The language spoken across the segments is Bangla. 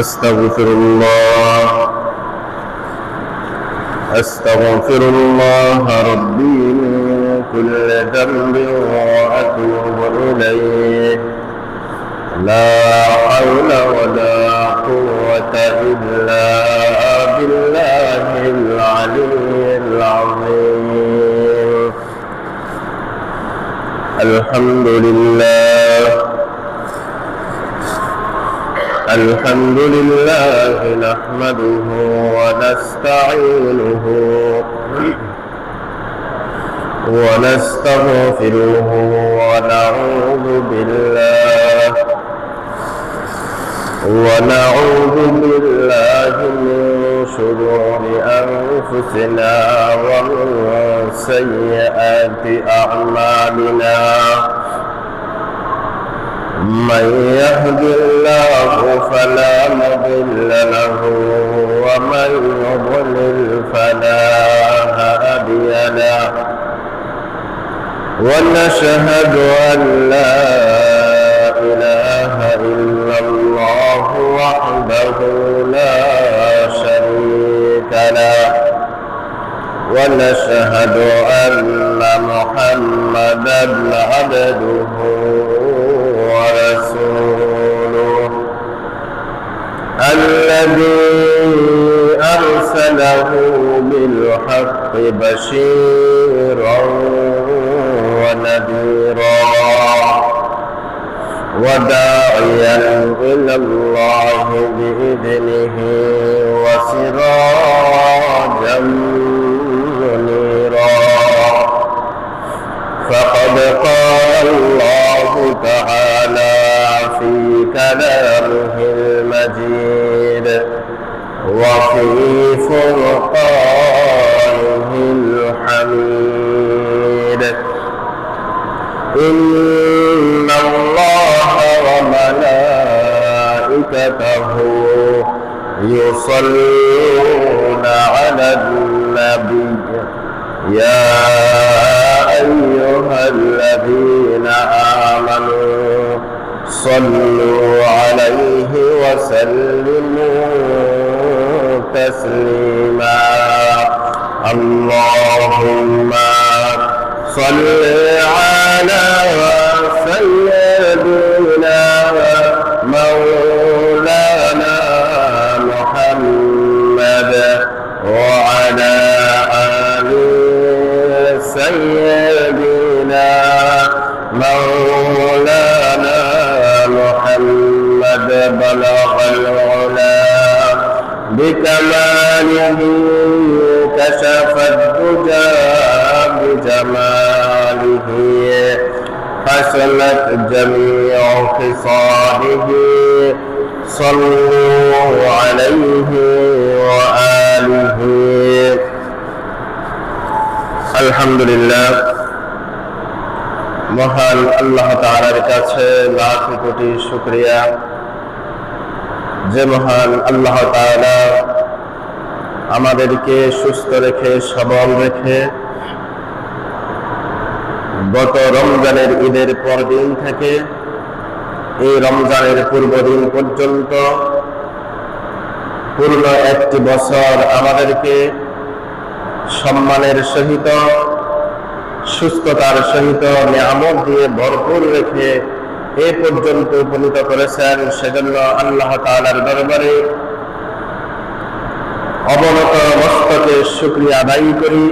أستغفر الله ربي من كل ذنب وأتوب إليه. لا حول ولا قوة إلا بالله العلي العظيم. الحمد لله نحمده ونستعينه ونستغفره ونعوذ بالله من شرور أنفسنا ومن سيئات أعمالنا. من يهد الله فلا مضل له ومن يضلل فلا هادي له. ونشهد أن لا إله إلا الله وحده لا شريك له. ونشهد أن محمدا عبده ورسوله الذي أرسله بالحق بشيرا ونذيرا وداعيا إلى الله بإذنه وسراجا منيرا. فقد قال الله تعالى في كلامه المجيد وفي فرقانه الحميد: إن الله وملائكته يصلون على النبي يا أيها الذين آمنوا صلوا عليه وسلموا تسليما. اللهم صل على سيدنا مولانا محمد وعلى آل سيدنا مولانا محمد. بلغ العلا بكماله كشف الدجى بجماله حسنت جميع خصاله. صلوا عليه وآله. আলহামদুলিল্লাহ, মহান আল্লাহ তাআলার কাছে লাখ কোটি শুকরিয়া যে মহান আল্লাহ তাআলা আমাদেরকে সুস্থ রেখে সবল রেখে গত রমজানের ঈদের পর দিন থেকে এই রমজানের পূর্ব দিন পর্যন্ত পূর্ণ একটি বছর আমাদেরকে সম্মানের সহিত সুস্থতার সহিত নিয়ামত দিয়ে ভরপুর রেখে এ পর্যন্ত উপনীত করেছেন। সেজন্য আল্লাহ তাআলার দরবারে অবনত মস্তকে শুকরিয়া আদায় করি।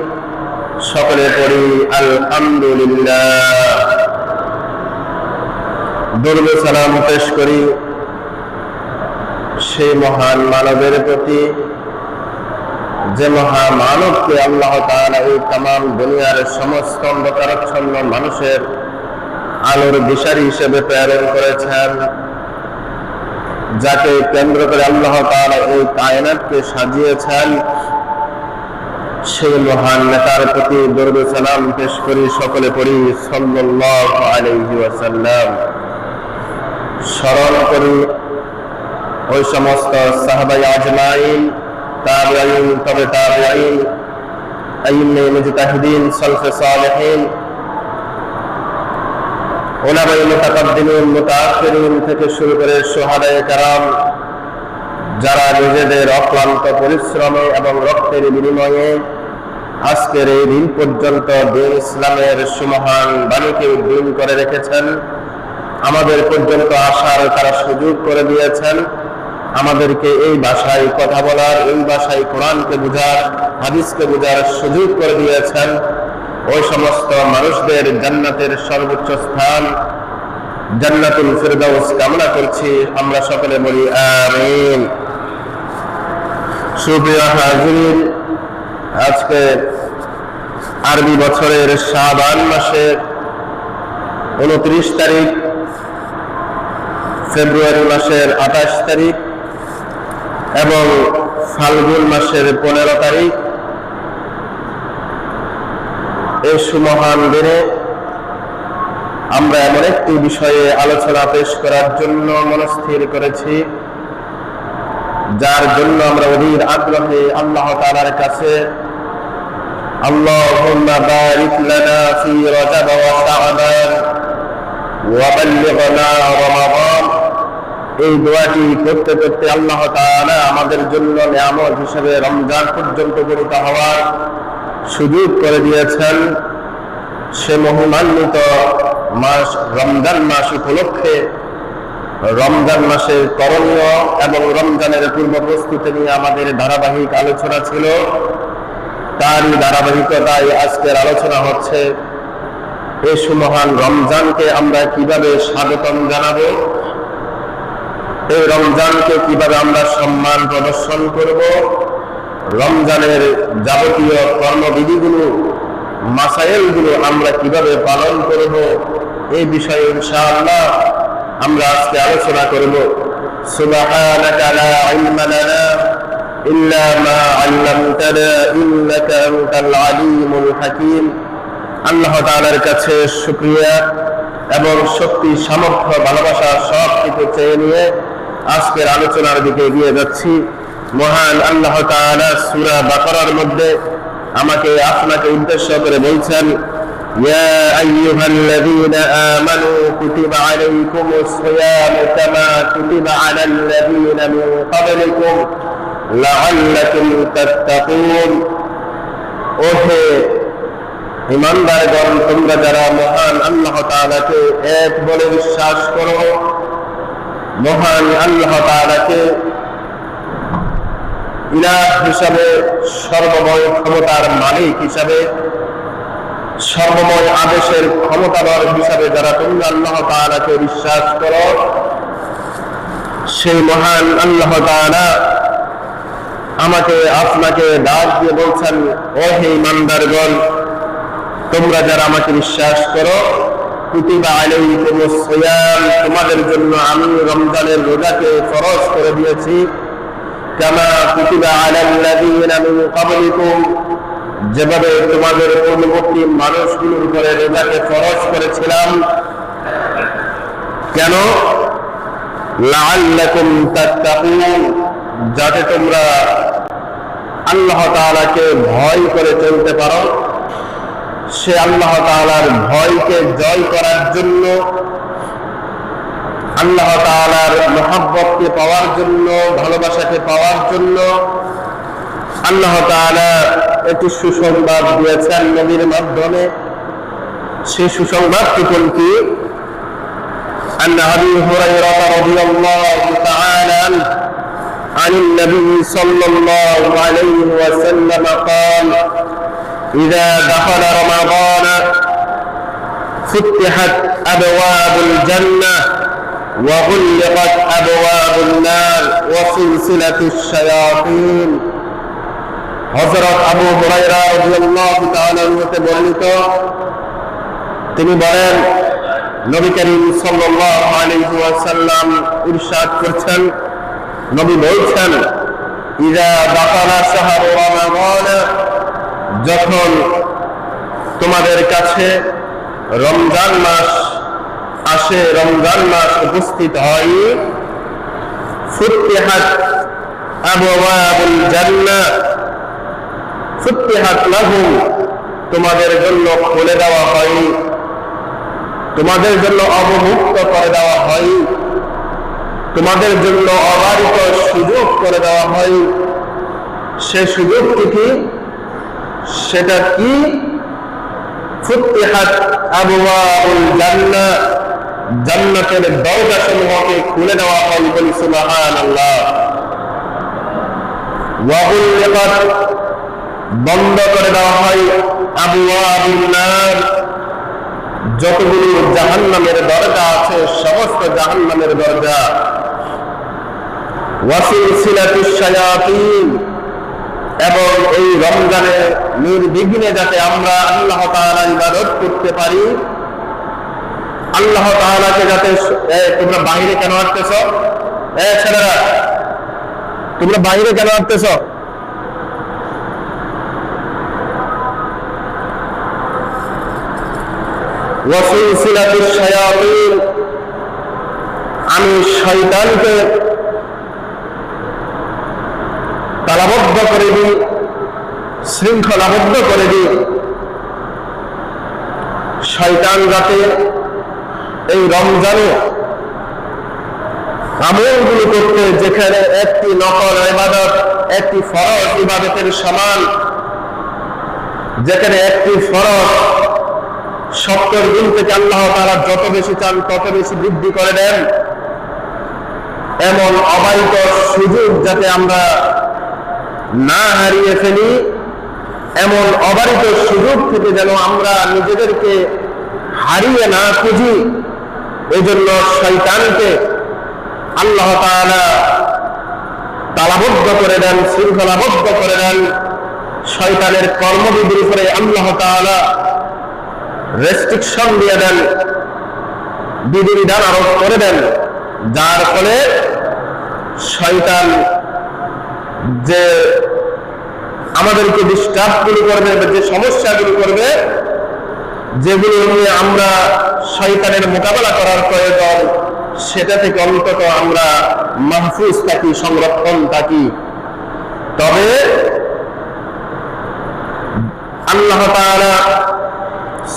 সকলে পড়ি আলহামদুলিল্লাহ। দরুদ সালাম পেশ করি সেই মহান মানবের প্রতি যে মহামানবকে আল্লাহ তাআলা এই তামাম দুনিয়ার সমস্ত অন্ধকারাচ্ছন্ন মানুষের আলোর দিশারি হিসেবে প্রেরণ করেছেন, যাকে কেন্দ্র করে আল্লাহ তাআলা এই কায়নাতকে সাজিয়েছেন, সেই মহান নেতার প্রতি দরুদ সালাম পেশ করি। সকলে পড়ি সাল্লাল্লাহু আলাইহি ওয়াসাল্লাম। স্মরণ করি ওই সমস্ত সাহাবায়ে আজমাইন, তাবেঈন, তবে তাবেঈন, আইম্মে মুজতাহিদিন, সালফে সালেহিন, উলামায়ে মুতাকাদ্দিমিন, মুতাআখিরিন থেকে শুরু করে শুহাদায়ে কেরাম, যারা নিজেদের অক্লান্ত পরিশ্রমে এবং রক্তের বিনিময়ে আজকের এই দিন পর্যন্ত দিন ইসলামের সুমহান বাণীকে উদ্দিন করে রেখেছেন, আমাদের পর্যন্ত আসার তারা সুযোগ করে দিয়েছেন, আমাদেরকে এই ভাষায় কথা বলার, এই ভাষায় কোরআনকে বুঝার, হাদিসকে বুঝার সুযোগ করে দিয়েছেন। ওই সমস্ত মানুষদের জান্নাতের সর্বোচ্চ স্থান জান্নাতুল ফিরদাউস কামনা করছি। আমরা সকলে বলি আমিন। সুপ্রিয় হাজিরিন, আজকে আরবি বছরের শাবান মাসের 29 তারিখ, ফেব্রুয়ারি মাসের 28 তারিখ এবং ফাল্গুন মাসের 15 তারিখ। এই সুমহান দিনে আমরা এমন একটি বিষয়ে আলোচনা পেশ করার জন্য মনস্থির করেছি, যার জন্য আমরা অধীর আগ্রহে আল্লাহ তাআলার কাছে আল্লাহুম্মা বারিক লানা ফি রজব ওয়া শাবান ওয়া বাল্লিগনা রমাদান, এই দোয়াটি করতে করতে আল্লাহ তাআলা আমাদের জন্য নিয়ামত হিসেবে রমজান পর্যন্ত উপনীত হওয়ার সুযোগ করে দিয়েছেন। সে মহিমান্বিত মাস রমজান মাস উপলক্ষে রমজান মাসের করণীয় এবং রমজানের পূর্ব প্রস্তুতি নিয়ে আমাদের ধারাবাহিক আলোচনা ছিল। তারই ধারাবাহিকতায় আজকের আলোচনা হচ্ছে এই সুমহান রমজানকে আমরা কিভাবে স্বাগতম জানাবো, এই রমজানকে কিভাবে আমরা সম্মান প্রদর্শন করব, রমজানের যাবতীয় কর্মবিধিগুলো, মাসাইলগুলো আমরা কিভাবে পালন করব, এই বিষয়ে ইনশাআল্লাহ আমরা আজকে আলোচনা করব। সুবহানাকা লা ইলমা লানা ইল্লা মা আল্লামতানা ইন্নাকা আনতাল আলিমুল হাকীম। আল্লাহ তাআলার কাছে শুকরিয়া এবং শক্তি, সামর্থ্য, ভালোবাসা সব কিছু চেয়ে নিয়ে আজকের আলোচনার দিকে এগিয়ে যাচ্ছি। মহান আল্লাহ তাআলা সূরা বাকারার মধ্যে আমাকে আপনাকে উদ্দেশ্য করে বলছেন, ইয়া আইয়ুহাল্লাযীনা আমানু কুতিবা আলাইকুমুস সিয়ামু কামা কুতিবা আলাল্লাযীনা মিন ক্বাবলিকুম লাআল্লাকুম তাত্তাকুন। ওহে ঈমানদারগণ, তোমরা যারা মহান আল্লাহ তাআলাকে এক বলে বিশ্বাস করো, মহান আল্লাহ তাআলাকে ইলাহ হিসাবে, সর্বময় ক্ষমতার মালিক হিসাবে, সর্বময় আদেশের ক্ষমতাধর হিসাবে যারা তোমরা আল্লাহ তাআলাকে বিশ্বাস করো, সেই মহান আল্লাহ তাআলা আমাকে আপনাকে ডাক দিয়ে বলছেন, ও হে ঈমানদারগণ, তোমরা যারা আমাকে বিশ্বাস করো, কুতিবা আলাইকুমুস সিয়াম, তোমাদের জন্য আমি রমজানের রোজাকে ফরজ করে দিয়েছি। কামা কুতিবা আলাল্লাযীনা মিন ক্বাবলিকুম, যেভাবে তোমাদের পূর্ববর্তী মানুষগুলোর উপরে রোজাকে ফরজ করেছিলাম। কেন? লাআল্লাকুম তাত্তাকুন, যাতে তোমরা আল্লাহ তাআলাকে ভয় করে চলতে পারো। সে আল্লাহ তাআলার ভয়কে জয় করার জন্য, আল্লাহ তাআলার মহব্বতকে পাওয়ার জন্য, ভালোবাসাকে পাওয়ার জন্য আল্লাহ তাআলা একটি সুসংবাদ দিয়েছেন নবীর মাধ্যমে। সেই সুসংবাদটুকু কি? عن أبي هريرة رضي الله تعالى عنه عن النبي صلى الله عليه وسلم قال إذا دخل رمضان فتحت أبواب الجنة وغلقت أبواب النار وسلسلة الشياطين। হযরত আবু হুরায়রা রাদিয়াল্লাহু তাআলা হতে বর্ণিত, তিনি বলেন, নবী করিম সাল্লাল্লাহু আলাইহি ওয়াসাল্লাম ইরশাদ করছেন, নবী বলছেন, ইযা দাখালা শাহরু রমাদান, যখন তোমাদের কাছে রমজান মাস আসে, রমজান মাস উপস্থিত হয়, ফুতিহাত আবওয়াবুল জান্নাহ, ফুতিহাত লাহুম, তোমাদের জন্য খুলে দেওয়া হয়, তোমাদের জন্য অবমুক্ত করে দেওয়া হয় তোমাদের জন্য অবারিত সুযোগ করে দেওয়া হয়। সে সুযোগটি কি? সেটা কি? ফুতিহাত আবওয়াবুল জান্নাহ, জান্নাতের দরজাসমূহকে খুলে দেওয়া হয়। বলি সুবহানাল্লাহ। ওয়া গুলিকাত, বন্ধ করে দেওয়া হয় আবওয়াবুন নার, যতগুলো জাহান্নামের দরজা আছে সমস্ত জাহান্নামের দরজা। ওয়া সিলসিলাতুশ শায়াতিন, এবং এই রমজানে নির্বিঘ্নে যাতে আমরা আল্লাহ তাআলার ইবাদত করতে পারি, আল্লাহ তাআলাকে যাতে। তোমরা বাইরে কেন আসতেছ? ছেলেরা, তোমরা বাইরে কেন আসতেছ? ওয়া সিলসিলাতুশ শায়াতিন, আমি শয়তানকে তালাবদ্ধ করে দিই, শৃঙ্খলাবদ্ধ করে দিই। শয়তান যাতে এই রমজানে আমলগুলো করতে, যেখানে একটি নফল ইবাদত একটি ফরজ ইবাদতের সমান, যেখানে একটি ফরজ 70 দিন থেকে আল্লাহ তাআলা যত বেশি চান তত বেশি বৃদ্ধি করে দেন, এমন অবারিত সুযোগ যাতে আমরা না হারিয়ে ফেলি, এমন অবারিত সুযোগ থেকে যেন আমরা নিজেদেরকে হারিয়ে না খুঁজি, এজন্য শয়তানকে আল্লাহ তাআলা তালাবদ্ধ করে দেন, শৃঙ্খলাবদ্ধ করে দেন। শয়তানের কর্মবিধির উপরে আল্লাহ তাআলা রেস্ট্রিকশন দিয়ে দেন, বিধিবিধান আরোপ করে দেন, যার ফলে শয়তান যে আমাদেরকে ডিস্টার্বগুলো করবে, যে সমস্যাগুলো করবে, যেগুলো নিয়ে আমরা শয়তানের মোকাবেলা করার প্রয়োজন, সেটা থেকে অন্তত আমরা মাহফুজ থাকি, সংরক্ষণ থাকি। তবে আল্লাহ তাআলা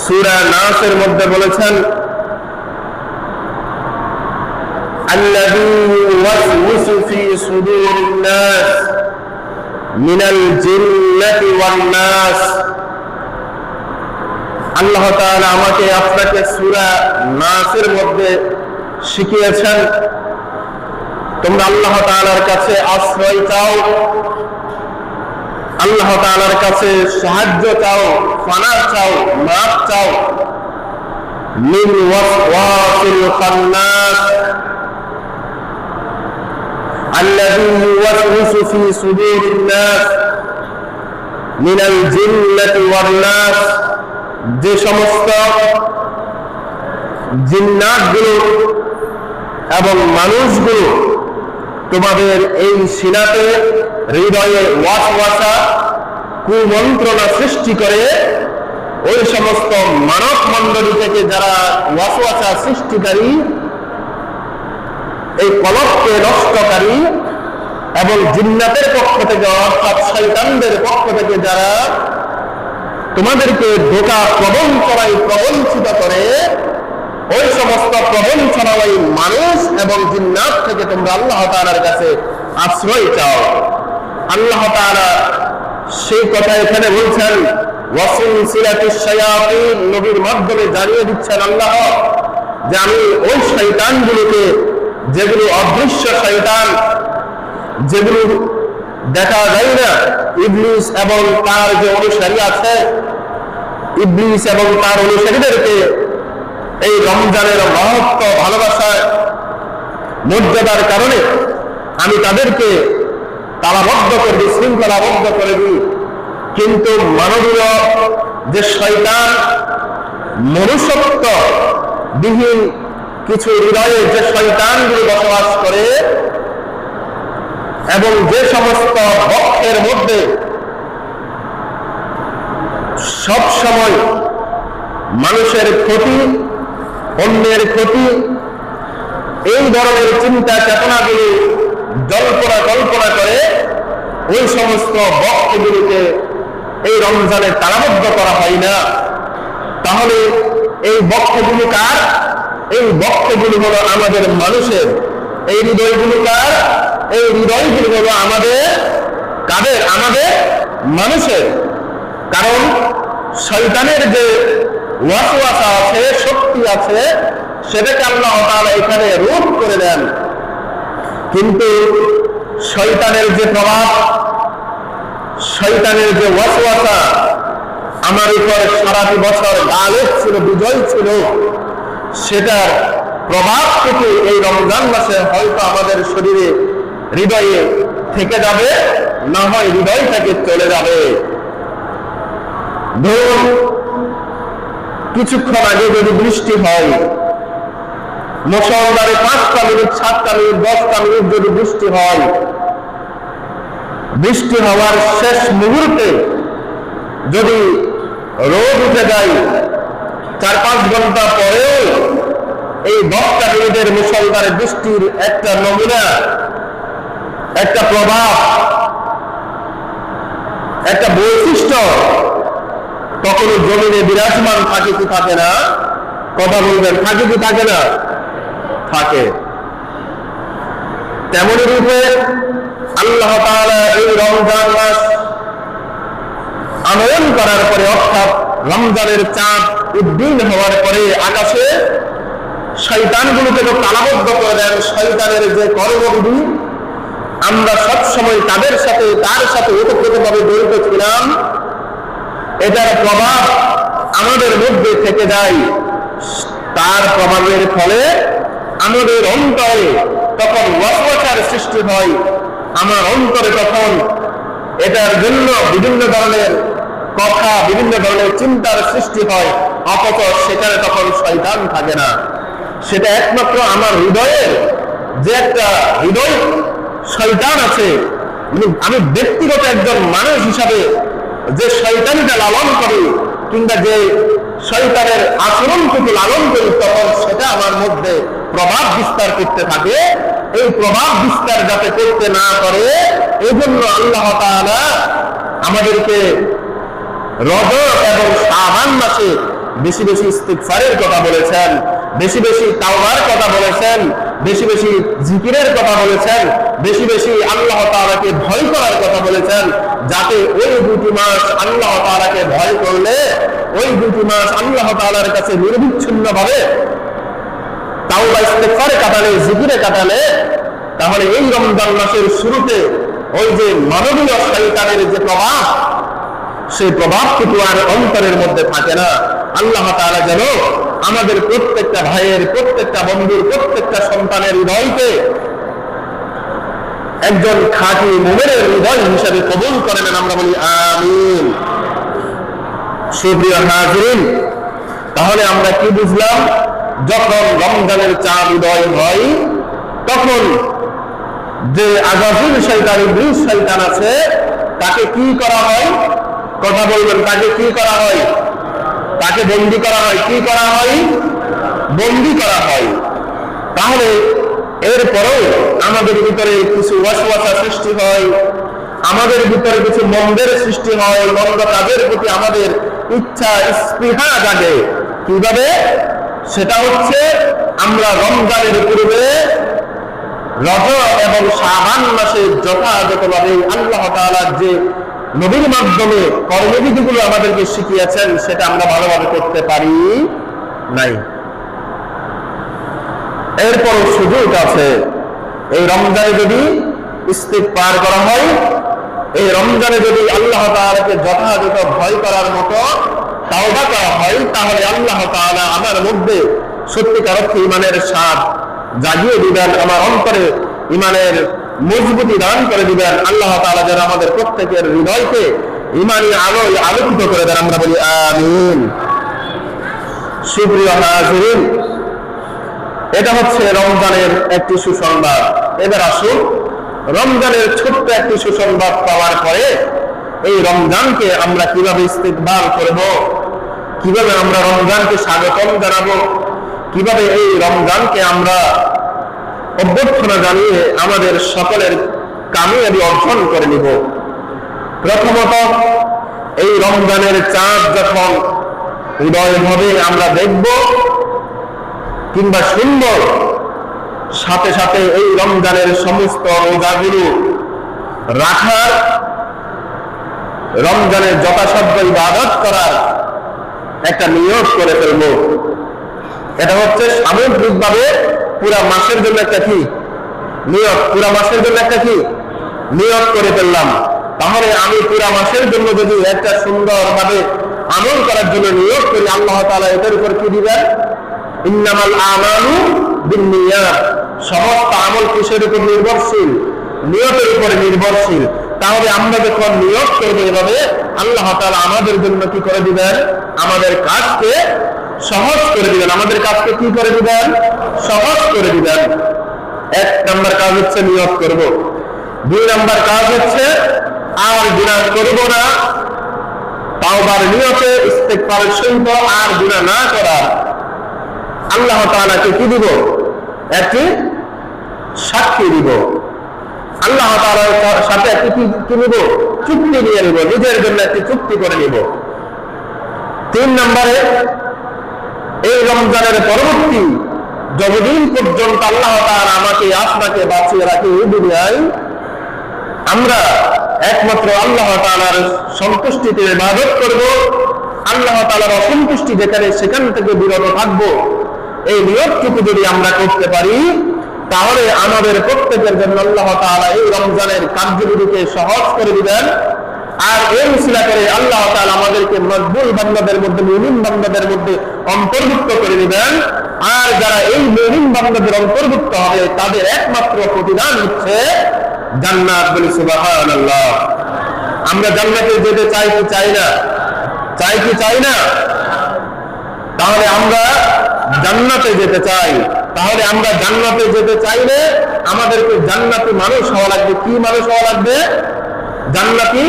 সূরা নাসের মধ্যে বলেছেন, আল্লাযী ইউওয়াসওয়িসু ফী সুদুরিন নাস মিনাল জিন্নাতি ওয়ান নাস। আল্লাহ তাআলা আমাকে আপনাকে সূরা নাসের মধ্যে শিখিয়েছেন, তোমরা আল্লাহ তাআলার কাছে আশ্রয় চাও, আল্লাহ তাআলার কাছে সাহায্য চাও, পানা চাও, মাফ চাও। মিন ওয়াসওয়াসিল খান্নাস আল্লাযী ইউওয়াসওয়িসু ফী সুদুরিন নাস মিনাল জিন্নাতি ওয়ান নাস, যে সমস্ত জিন্নাতগুলো এবং মানুষগুলো তোমাদের এই সিনাতে, হৃদয়ে ওয়াসওয়াসা, কুমন্ত্রণা সৃষ্টি করে, ওই সমস্ত মানব মণ্ডলী থেকে যারা ওয়াসওয়াসা সৃষ্টিকারী, এই কলবকে নষ্টকারী, এবং জিন্নাতের পক্ষ থেকে অর্থাৎ শয়তানদের পক্ষ থেকে যারা তোমাদেরকে ধোঁকা প্রবঞ্চনায় প্রবঞ্চিত করে, ওই সমস্ত প্রবঞ্চনায় মানুষ এবং জিন্নাত থেকে তোমরা আল্লাহ তাআলার কাছে আশ্রয় চাও। আল্লাহ তাআলা সেই কথা এখানে বলছেন, ওয়াসিলসিলাতুশ শায়াতিন, নবীর মাধ্যমে জানিয়ে দিচ্ছেন আল্লাহ যে আমি ওই শয়তানগুলোকে, যেগুলো অদৃশ্য শয়তান, যেগুলো দেখা যায় না, ইবলিস এবং তার যে অনুসারী আছে, ইবলিস এবং তার অনুসারীদেরকে এই রমজানের মহত্ব, ভালোবাসায়, মর্যাদার কারণে আমি তাদেরকে তালাবদ্ধ করে দিই, শৃঙ্খলাবদ্ধ করে দিই। কিন্তু মানবীয় যে শয়তান, মনুষ্যত্ব বিহীন কিছু হৃদয়ে যে শয়তানগুলো বসবাস করে, এবং যে সমস্ত বক্ষের মধ্যে সব সময় মানুষের ক্ষতি, অন্যের ক্ষতি, এই ধরনের চিন্তা চেতনাগুলি কল্পনা করে, ওই সমস্ত বক্ষগুলিকে এই রমজানে তালাবদ্ধ করা হয় না। তাহলে এই বক্ষগুলি কার? এই বক্ষগুলি হলো আমাদের মানুষের, এই হৃদয়গুলো কার? এই হৃদয়গুলো হলো আমাদের কাদের? আমাদের মানুষের। কারণ শয়তানের যে ওয়াসওয়াসা আছে, শক্তি আছে, সেটাকে আল্লাহ তাআলা এখানে রোধ করে দেন। কিন্তু শয়তানের যে প্রভাব, শয়তানের যে ওয়াসওয়াসা আমার উপর সারাটি বছর গালেব ছিল, বিজয় ছিল, সেটার প্রভাব থেকে এই রমজান মাসে হয়তো আমাদের শরীরে, হৃদয়ে থেকে যাবে, না হয় হৃদয় থেকে চলে যাবে। ধরুন কিছুক্ষণ আগে যদি বৃষ্টি হয়, মুষলধারে 5টা মিনিট, 7টা মিনিট, 10টা মিনিট যদি বৃষ্টি হয়, বৃষ্টি হওয়ার শেষ মুহূর্তে যদি রোদ উঠে যায়, 4-5 ঘন্টা পরেও এই 10টা মিনিটের মুষলধারে বৃষ্টির একটা নমুনা, একটা প্রভাব, একটা বৈশিষ্ট্য তখন জমিনে বিরাজমান থাকে কি থাকে না? কথা বলবেন, থাকে কি থাকে না? থাকে। তেমনি রূপে আল্লাহ তাআলা এই রমজান মাস আনয়ন করার পরে, অর্থাৎ রমজানের চাঁদ উদ্দীন হওয়ার পরে আকাশে শয়তানগুলোকে তো তালাবদ্ধ করে দেন। শয়তানের যে কর্মবিধি, আমরা সবসময় তার সাথে ওতপ্রোতভাবে জড়িত ছিলাম, এটার প্রভাব আমাদের মধ্যে থেকে যায়। তার প্রভাবের ফলে আমাদের অন্তরে তখন ওয়াসওয়াসার সৃষ্টি হয়। আমার অন্তরে তখন এটার জন্য বিভিন্ন ধরনের কথা, বিভিন্ন ধরনের চিন্তার সৃষ্টি হয়, অথচ সেখানে তখন শয়তান থাকে না। সেটা একমাত্র আমার হৃদয়ের যে একটা হৃদয় শয়তান আছে, আমি ব্যক্তিগত একজন মানুষ হিসাবে যে শয়তানটা লালন করি, কিংবা যে শয়তানের আচরণটুকু লালন করি, তখন সেটা আমার মধ্যে প্রভাব বিস্তার করতে থাকে। এই প্রভাব বিস্তার যাতে করতে না করে, এই জন্য আল্লাহ তাআলা আমাদেরকে রজব এবং শাবান মাসে বেশি বেশি ইস্তিগফারের কথা বলেছেন, বেশি বেশি তাওবার কথা বলেছেন, বেশি বেশি জিকিরের কথা বলেছেন, বেশি বেশি আল্লাহ তাআলাকে ভয় করার কথা বলেছেন, যাতে ওই দুটি মাস আল্লাহ তাআলাকে ভয় করলে, ওই দুটি মাস আল্লাহ তাআলার কাছে নিরবিচ্ছিন্নভাবে তাওবা ইস্তিগফারে কাটালে, জিকিরে কাটালে, তাহলে এই রমজান মাসের শুরুতে ওই যে মানবীয় শয়তানের যে প্রভাব, সেই প্রভাবটুকু আর অন্তরের মধ্যে থাকে না। আল্লাহ তাআলা যেন আমাদের প্রত্যেকটা ভাইয়ের, প্রত্যেকটা বন্ধুর, প্রত্যেকটা সন্তানের হৃদয়কে একজন খাঁটি মুমিনের হৃদয় হিসেবে কবুল করে নেন, আমরা বলি আমিন। সুপ্রিয় হাজিরিন, তাহলে আমরা কি বুঝলাম? যখন রমজানের চাঁদ উদয় হয়, তখন যে আগাজীল শয়তান, ইবলিস শয়তান আছে, তাকে কি করা হয়? কথা বলবেন, তাকে কি করা হয়? তাকে বন্দী করা হয়। কি করা হয়? বন্দী করা হয়। তাহলে এরপরেও আমাদের ভিতরে কিছু ওয়াসওয়াসা সৃষ্টি হয়, আমাদের ভিতরে কিছু মন্দের সৃষ্টি হয়, মন্দ কাজের প্রতি আমাদের ইচ্ছা, স্পৃহা জাগে। কিভাবে? সেটা হচ্ছে আমরা রমজানের পূর্বে রজব এবং শাবান মাসে যথাযথভাবে আল্লাহ তাআলার যে নবীর মাধ্যমে কর্মবিধিগুলো আমাদেরকে শিখিয়েছেন, সেটা আমরা ভালোভাবে করতে পারি নাই। এরপর সুযোগ আছে, এই রমজানে যদি ইস্তিগফার করা হয়, এই রমজানে যদি আল্লাহ তাআলাকে যথাযথ ভয় করার মতো তাওবা করা হয়, তাহলে আল্লাহ তাআলা আমার মধ্যে সত্যিকার অর্থে ঈমানের স্বাদ জাগিয়ে দিবেন, আমার অন্তরে ঈমানের মজবুতি দান করে দিবেন। আল্লাহ তাআলা যেন আমাদের প্রত্যেকের হৃদয়কে ঈমানী আলোয় আলোকিত করে দেন, আমরা বলি আমিন। সুপ্রিয় হাজিরিন, এটা হচ্ছে রমজানের একটি সুসংবাদ। এবার আসুন, রমজানের ছোট্ট একটি সুসংবাদ পাওয়ার পরে এই রমজানকে আমরা কিভাবে ইস্তেকবাল করব, কিভাবে আমরা রমজানকে স্বাগতম জানাবো, কিভাবে এই রমজানকে আমরা অভ্যর্থনা জানিয়ে আমাদের সকলের কামিয়াবি অর্জন করে নিব। প্রথমত, এই রমজানের চাঁদ যখন উদয় হবে আমরা দেখব কিংবা শুনব, সাথে সাথে এই রমজানের সমস্ত রোজাগুলো রাখার, রমজানের যথাসাধ্য ইবাদত করার একটা নিয়ত করে ফেলব। এটা হচ্ছে সামগ্রিকভাবে পুরা মাসের জন্য একটা কি নিয়ত, পুরা মাসের জন্য একটা কি নিয়ত করে ফেললাম। তাহলে আমি পুরা মাসের জন্য যদি একটা সুন্দরভাবে আমল করার জন্য নিয়ত করি, আল্লাহ তাআলা এটার উপর কি দিবেন? ইন্নামাল আমালু বিন্নিয়াত। সমস্ত আমল কিসের উপর নির্ভরশীল? নিয়তের উপরে নির্ভরশীল। তাহলে আমরা যখন নিয়ত করবো এভাবে, আল্লাহ তাআলা আমাদের জন্য কি করে দিবেন? আমাদের কাজকে সহজ করে দিবেন। আমাদের কাজকে কি করে দিবেন? সহজ করে দিবেন। এক নাম্বার কাজ হচ্ছে নিয়ত করব। দুই নাম্বার কাজ হচ্ছে আর গুনাহ করব না, তাওবার নিয়তে ইস্তেগফারের সহিত আর গুনাহ না করার। আল্লাহ তাআলাকে কি দিব? একটি সাক্ষী দিব। আল্লাহ তাআলার সাথে একটি কি নিব? চুক্তি নিয়ে নিব, নিজের জন্য একটি চুক্তি করে নিব। তিন নম্বরে, এই রমজানের পরবর্তী যতদিন পর্যন্ত আল্লাহ তাআলা আমাকে আপনাকে বাঁচিয়ে রাখে এই দুনিয়ায়, আমরা একমাত্র আল্লাহ তাআলার সন্তুষ্টিতে ইবাদত করব, আল্লাহ তাআলার অসন্তুষ্টি যেখানে সেখান থেকে বিরত থাকব। এই নিয়তটুকু যদি আমরা করতে পারি, তাহলে আমাদের প্রত্যেকের জন্য আল্লাহ তাআলা এই রমজানের কার্যবিধিকে সহজ করে দিবেন। আর এই উসিলা করে আল্লাহ তাআলা আমাদেরকে মকবুল বান্দাদের মধ্যে, মুমিন বান্দাদের মধ্যে অন্তর্ভুক্ত করে দিবেন। আর যারা এই মুমিন বান্দাদের অন্তর্ভুক্ত হবে, তাদের একমাত্র প্রতিদান হচ্ছে জান্নাত। বলি সুবহানাল্লাহ। আমরা জান্নাতে যেতে চাই কি চাই না? চাই কি চাই না? তাহলে আমরা জান্নাতে যেতে চাই। তাহলে আমরা জান্নাতে যেতে চাইলে আমাদেরকে জান্নাতি মানুষ হওয়া লাগবে। কি মানুষ হওয়া লাগবে? জান্নাতি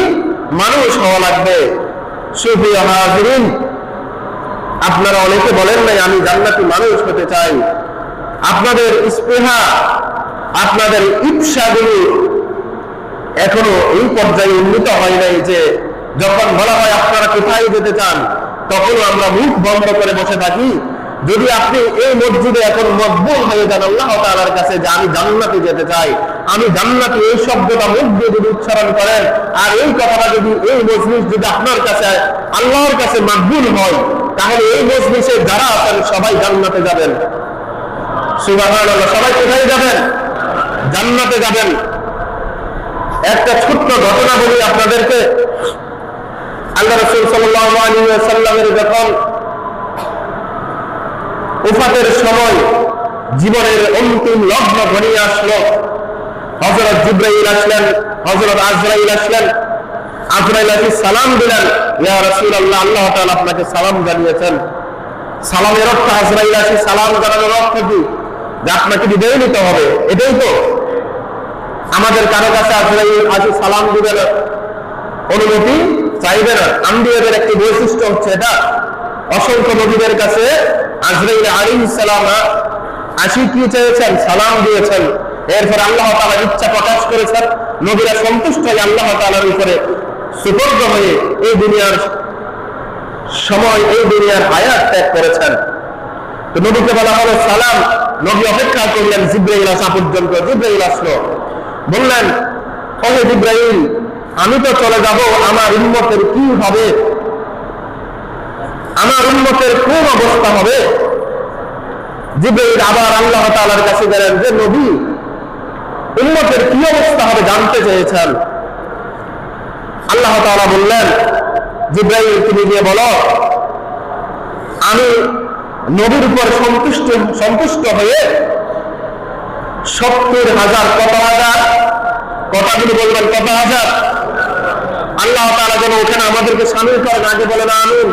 মানুষ হওয়া লাগবে। সুপ্রিয় হাজিরিন, আপনারা অনেকে বলেন নাই আমি জান্নাতি মানুষ হতে চাই। আপনাদের স্পৃহা, আপনাদের ইচ্ছাগুলি এখনো এই পর্যায়ে উন্নীত হয় নাই যে যখন বলা হয় আপনারা কোথায় যেতে চান, তখনও আমরা মুখ বন্ধ করে বসে থাকি। যদি আপনি এই মসজিদে এখন মকবুল হয়ে যান আল্লাহ তাআলার কাছে যে আমি জান্নাতে যেতে চাই, আমি জান্নাতে, এই শব্দটা মুখ দিয়ে যদি উচ্চারণ করেন, আর এই কথাটা যদি, এই মজলিস যদি আপনার কাছে আল্লাহর কাছে মকবুল হয়, তাহলে এই মজলিসে যারা আছেন সবাই জান্নাতে যাবেন। সুবহানাল্লাহ। সবাই কোথায় যাবেন? জান্নাতে যাবেন। একটা ছোট্ট ঘটনা বলি আপনাদেরকে। আল্লাহ রাসূল সাল্লাল্লাহু আলাইহি ওয়াসাল্লামের যখন ওফাতের সময়, জীবনের অন্তিম লগ্ন ঘনিয়ে আসলো, হযরত জিবরাইল আসলেন, হযরত আজরাইল আসলেন। আজরাইল এসে সালাম দিলেন, ইয়া রাসূলুল্লাহ, আল্লাহ তাআলা আপনাকে সালাম জানিয়েছেন। সালামের অর্থ, আজরাইল এসে সালাম জানানোর অর্থ কি? যে আপনাকে বিদায় নিতে হবে, এটাই তো। আমাদের কারো কাছে আজরাইল এসে সালাম দিবেন, অনুমতি চাইবে না। আম্বিয়াদের একটি বৈশিষ্ট্য হচ্ছে এটা। অসংখ্য নবীদের কাছে আজরাইল আলাইহিস সালাম আসি কি চেয়েছেন? সালাম দিয়েছেন। এরপর আল্লাহ তাআলা ইচ্ছা প্রকাশ করেছেন, নবীরা সন্তুষ্ট হয়ে আল্লাহ তাআলার উপরে সুপর্দ হয়ে এই দুনিয়ার সময়, এই দুনিয়ার হায়াত ত্যাগ করেছেন। তো নবীকে বলা হলো সালাম। নবী অপেক্ষা করলেন জিবরাইল আসা পর্যন্ত। জিবরাইল আসলো, বললেন, ওহে জিবরাইল, আমি তো চলে যাব, আমার উম্মতের কি হবে? আমার উম্মতের কোন অবস্থা হবে? জিবরাইল আবার আল্লাহ তাআলার কাছে গেলেন যে নবী, উম্মতের কি অবস্থা হবে জানতে চেয়েছেন। আল্লাহ তাআলা বললেন, জিবরাইল তুমি গিয়ে বলো, আমি নবীর উপর সন্তুষ্ট হয়ে 70,000, কত হাজার? কথাগুলি বলবেন, কত হাজার? আল্লাহ তাআলা যেন ওখানে আমাদেরকে শামিল করেন। আগে বলেন আমিন।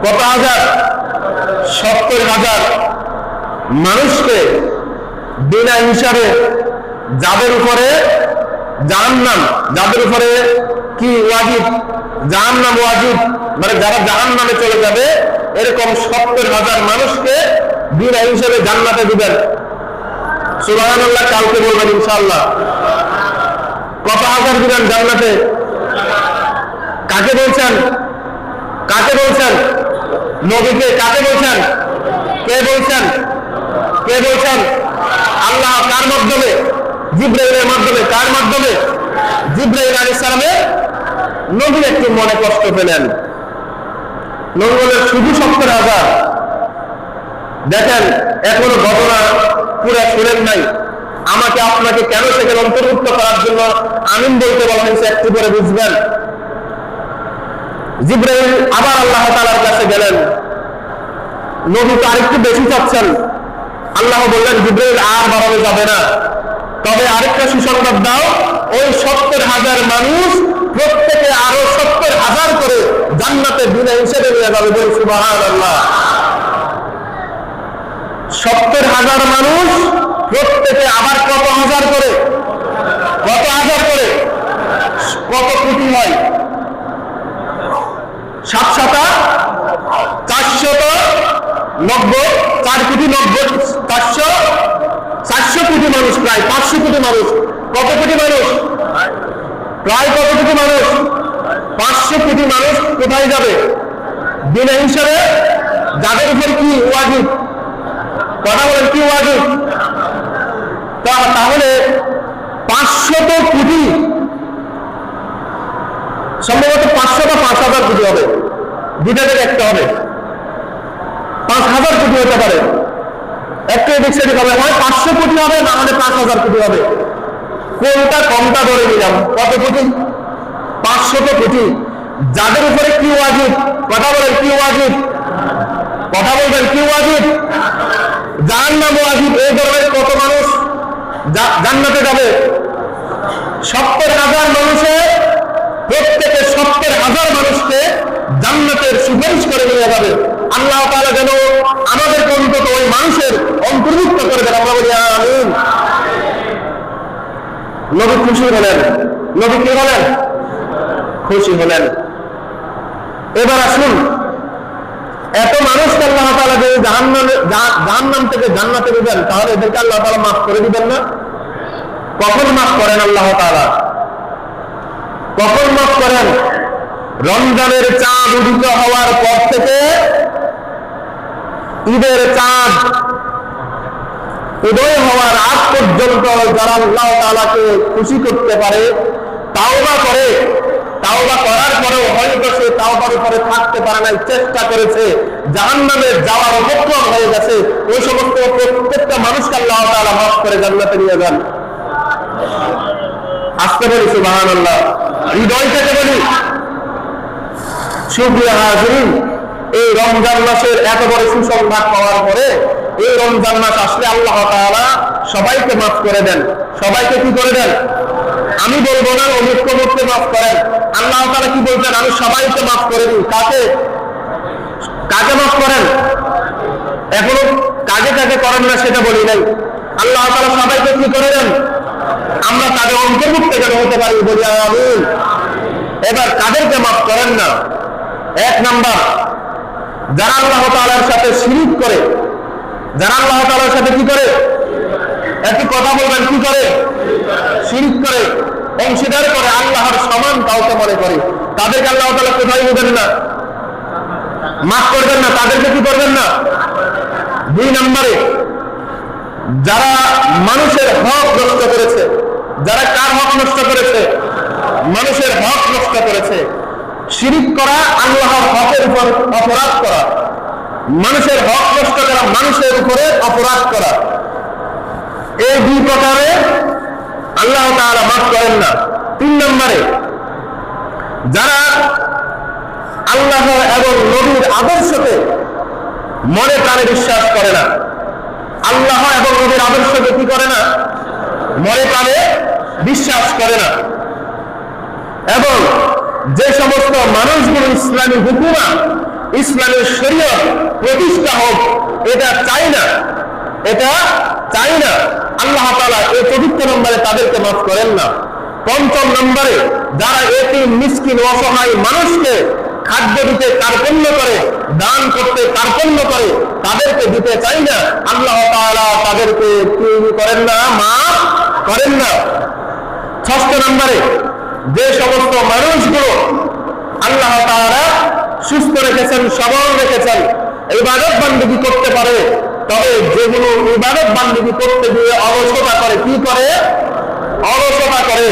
কত হাজার? 70,000 মানুষকে বিনা হিসাবে, যাদের উপরে জাহান্নাম, যাদের উপরে কি ওয়াজিব? জাহান্নাম ওয়াজিব, মানে যারা জাহান্নামে চলে যাবে, এরকম 70,000 মানুষকে বিনা হিসাবে জান্নাতে দিবেন। সুবহানাল্লাহ। কালকে বলবেন ইনশাআল্লাহ। কত হাজার দিবেন জান্নাতে? কাকে বলছেন? কাকে বলছেন? নবীকে। কাকে বলছেন? কে বলছেন? কে বলছেন? আল্লাহ কার মাধ্যমে? জিবরাইলের মাধ্যমে। কার মাধ্যমে? জিবরাইল আলাইহিস সালামের। নবী একটু মনে কষ্ট পেলেন। নবী বললেন শুধু 70,000? দেখেন এখনো ঘটনা পুরো শুনেন নাই, আমাকে আপনাকে কেন সেখানে অন্তর্ভুক্ত করার জন্য আমিন বলতে বলা হয়েছে একটু পরে বুঝবেন। জিবরাইল আবার আল্লাহ তাআলার কাছে গেলেন, নবী তো আরেকটু বেশি চাচ্ছেন। আল্লাহ বললেন জিবরাইল আর বাড়ানো যাবে না, তবে আরেকটা সুসংবাদ দাও, ওই 70,000 মানুষ প্রত্যেকে আরো 70,000 করে জান্নাতে বিনা হিসেবে নিয়ে যাবে। বলি সুবহানাল্লাহ। 70,000 মানুষ প্রত্যেকে আবার কত হাজার করে? কত হাজার করে? কত কোটি হয়? 7 490, 4 কোটি 90, 400 কোটি মানুষ, প্রায় 500 কোটি মানুষ। কত কোটি মানুষ? প্রায় কত কোটি মানুষ? 500 কোটি মানুষ কোথায় যাবে? বিনা হিসাবে। যাদের উপর কি ওয়াজিব? কথা বলেন, কি ওয়াজিব? তাহলে 500 কোটি, সম্ভবত 500 বা 5,000 কোটি হবে, দুটাকে দেখতে হবে। 5,000 কোটি হতে পারে, একটু এদিক সেদিক হবে, হয় 500 কোটি হবে, না হলে 5,000 কোটি হবে। কোনটা কমটা ধরে নিলাম? কত কোটি? 500 কোটি। যাদের উপরে কি ওয়াজিব? কথা বলেন, কি ওয়াজিব? কথা বলবেন, কি ওয়াজিব? জাহান্নাম ওয়াজিব। এই ধরনের কত মানুষ জান্নাতে যাবে? 70,000 মানুষে প্রত্যেকে 70,000 মানুষকে জান্নাতের সুপারিশ করে নিয়ে যাবে। আল্লাহ তাআলা যেন আমাদের অন্তত ওই মানুষের অন্তর্ভুক্ত করে দেন, আমরা বলি আমিন। নবী খুশি হলেন। নবী কি হলেন? খুশি হলেন। এবার আসুন, এত মানুষকে আল্লাহ তাআলা যদি জাহান্নাম থেকে জান্নাতে দিবেন, তাহলে এদেরকে আল্লাহ তাআলা মাফ করে দিবেন না? কখন মাফ করেন আল্লাহ তাআলা? কখন মাফ করেন? রমজানের চাঁদ উদিত হওয়ার পর থেকে ঈদের চাঁদ উদয় হওয়ার আগ পর্যন্ত যারা আল্লাহ তাআলাকে খুশি করতে পারে, তাওবা করে, তাওবা করার পরেও হয়তো সে তাওবার উপরে থাকতে পারে নাই, চেষ্টা করেছে, জাহান্নামে যাওয়ার উপক্রম হয়ে গেছে, ওই সমস্ত প্রত্যেকটা মানুষকে আল্লাহ তাআলা মাফ করে জান্নাতে নিয়ে যান। আসতে বলি সুবহানাল্লাহ, হৃদয় থেকে বলি। সুপ্রিয় হাজিরিন, এই রমজান মাসের এত বড় সুসংবাদ পাওয়ার পরে এই রমজান মাস আসলে আল্লাহ তাআলা সবাইকে মাফ করে দেন। সবাইকে কি করে দেন? আমি বলবো না অমুককে অমুককে মাফ করেন। আল্লাহ তাআলা কি বলছেন? আমি সবাইকে মাফ করে দিই। কাকে কাকে মাফ করেন? এখনো কাকে কাকে করেন না সেটা বলি নাই। আল্লাহ তাআলা সবাইকে কি করে দেন? আমরা তাদের অন্তর্ভুক্ত যেন হতে পারি, বলি আমিন। এবার কাদেরকে মাফ করেন না? 1 নাম্বার, যারা আল্লাহ তাআলার সাথে শিরক করে। যারা আল্লাহ তাআলার সাথে কি করে? একটি কথা বলবেন, কি করে? শিরক করে, অংশীদার করে, আল্লাহর সমান কাউকে মনে করে, তাদেরকে আল্লাহ তাআলা কোথায় নেবেন না? মাফ করবেন না। তাদেরকে কি করবেন না? 2 নম্বরে, যারা মানুষের হক নষ্ট করেছে। যারা কার হক নষ্ট করেছে? মানুষের হক নষ্ট করেছে। শিরক করা আল্লাহর হকের উপর অপরাধ করা, মানুষের হক নষ্ট করা, মানুষের উপরে অপরাধ করা। এই 2 প্রকারে আল্লাহ তাআলা মাফ করেন না। 3 নম্বরে, যারা আল্লাহ এবং নবীর আদর্শকে মনে প্রাণে বিশ্বাস করে না। আল্লাহ এবং নবীর আদর্শকে কি করে না? মনে প্রাণে বিশ্বাস করে না। এবং যে সমস্ত মানুষগুলো ইসলামী হুকুমা, ইসলামী শরীয়ত প্রতিষ্ঠা হোক, এটা চাই না, এটা চাই না, আল্লাহ তাআলা এই 4 নম্বরে তাদেরকে মাফ করেন না। 5 নম্বরে, যারা এতিম মিসকিন অসহায় মানুষকে খাদ্য দিতে কার্পণ্য করে, দান করতে কার্পণ্য করে, তাদেরকে দিতে চাই না, আল্লাহ তাআলা তাদেরকে কি করেন না? মাফ করেন না। 6 নম্বরে, যে সমস্ত মানুষগুলো আল্লাহ তাআলা সুস্থ রেখেছেন, সবল রেখেছেন, ইবাদত বندگی করতে পারে, তবে যেগুলো ইবাদত বান্দিগি করতে গিয়ে অলসতা করে, কি করে? অলসতা করে।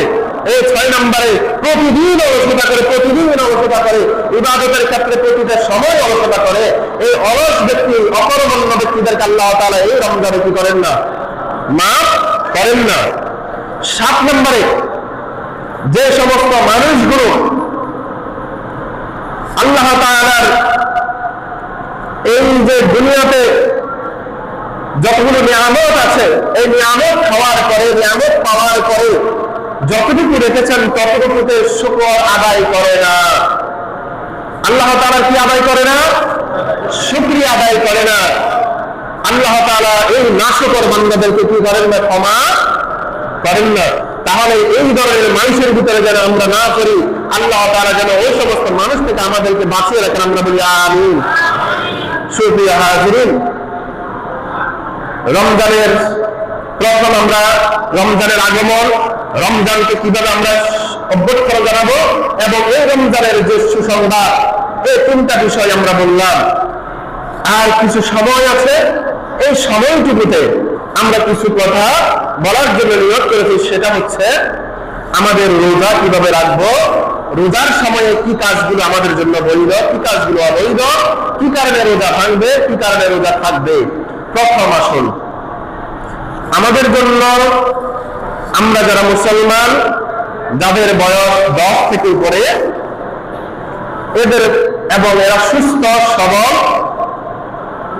এই 6 নম্বরে প্রতিদিন অলসতা করে, প্রতিদিন অলসতা করে, ইবাদতের ক্ষেত্রে প্রতিটা সময় অলসতা করে। এই অলস ব্যক্তি, অকর্মণ্য ব্যক্তিদেরকে আল্লাহ তাআলা এই রমজানে কি করেন না? মাফ করেন না। 7 নম্বরে যে সমস্ত মানুষগুলো আল্লাহ তাআলার এই যে দুনিয়াতে যতগুলো নিয়ামত আছে, এই নিয়ামত খাওয়ার পরে, নিয়ামত পাওয়ার পরে যতটুকু রেখেছেন ততটুকুতে শুকর আদায় করে না। আল্লাহ তাআলা কি আদায় করে না? শুকরিয়া আদায় করে না। আল্লাহ তাআলা এই নাশকর বান্দাদেরকে কি করেন না? ক্ষমা করেন না। তাহলে এই ধরনের মানুষের ভিতরে যেন আমরা না করি, আল্লাহ তাআলা যেন ওই সমস্ত মানুষ থেকে আমাদেরকে বাঁচিয়ে রাখেন, আমরা বলি আমিন। সুপ্রিয় হাজিরিন, রমজানের প্রথম আমরা রমজানের আগমন, রমজানকে কিভাবে আমরা অভ্যর্থনা জানাবো এবং এই রমজানের যে সুসংবাদ, এই 3টা বিষয় আমরা বললাম। আর কিছু সময় আছে, এই সময়টুকুতে আমরা কিছু কথা বলার জন্য নিয়োগ করেছি। সেটা হচ্ছে আমাদের রোজা কিভাবে রাখবো, রোজার সময়ে কি কাজগুলো আমাদের জন্য বৈধ, কি কাজগুলো অবৈধ, কি কারণে রোজা ভাঙবে, কি কারণে রোজা থাকবে। প্রথম আসুন, আমাদের জন্য, আমরা যারা মুসলমান, যাদের বয়স 10 থেকে উপরে, এদের এবং এরা সুস্থ সবল,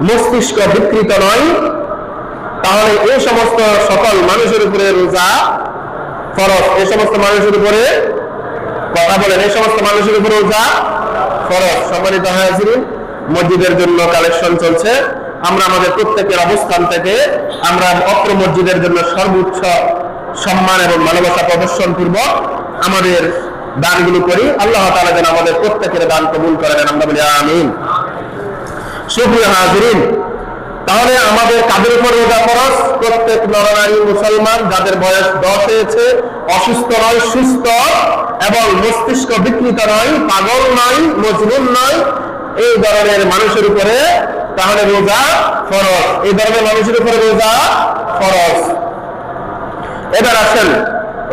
মস্তিষ্ক বিকৃত নয়, তাহলে এই সমস্ত সকল মানুষের উপরে রোজা ফরজ। এই সমস্ত মানুষের উপরে কথা বলেন, এই সমস্ত মানুষের উপরে রোজা ফরজ। সম্মানিত হাজিরিন, মসজিদের জন্য কালেকশন চলছে। আমরা আমাদের প্রত্যেকের অবস্থান থেকে আমরা অত্র মসজিদের জন্য সর্বোচ্চ সম্মান এবং ভালোবাসা প্রদর্শন পূর্বক আমাদের দানগুলো করি। আল্লাহ তাআলা যেন আমাদের প্রত্যেকের দান কবুল করেন, আমরা বলি আমিন। সুপ্রিয় হাজিরিন, তাহলে আমাদের কাদের উপর রোজা ফরজ? প্রত্যেক নরনারী মুসলমান যাদের বয়স 10 হয়েছে, অসুস্থ নয়, সুস্থ এবং মস্তিষ্ক বিকৃত নয়, পাগল নয়, মজনুন নয়, এই ধরনের মানুষের উপরে তাহলে রোজা ফরজ। এই ধরনের মানুষের উপরে রোজা ফরজ। এবার আসেন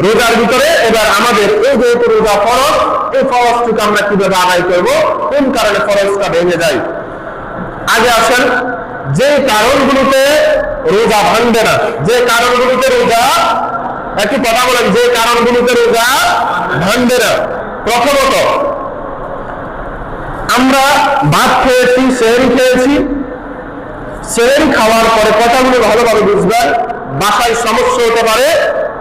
রোজার ভিতরে, এবার আমাদের এই যেহেতু রোজা ফরজ, এই ফরজটুকু আমরা কিভাবে আদায় করবো, কোন কারণে ফরজটা ভেঙে যায়। আগে আসেন যে কারণগুলোতে রোজা ভাঙবে না, যে কারণগুলোতে রোজা, একটি কথা বলেন, যে কারণগুলোতে রোজা ভাঙবে না। প্রথমত, আমরা ভাত খেয়েছি, সেহরি খেয়েছি, সেহরি খাওয়ার পরে কথাগুলো ভালোভাবে বুঝবেন, বাসায় সমস্যা হতে পারে,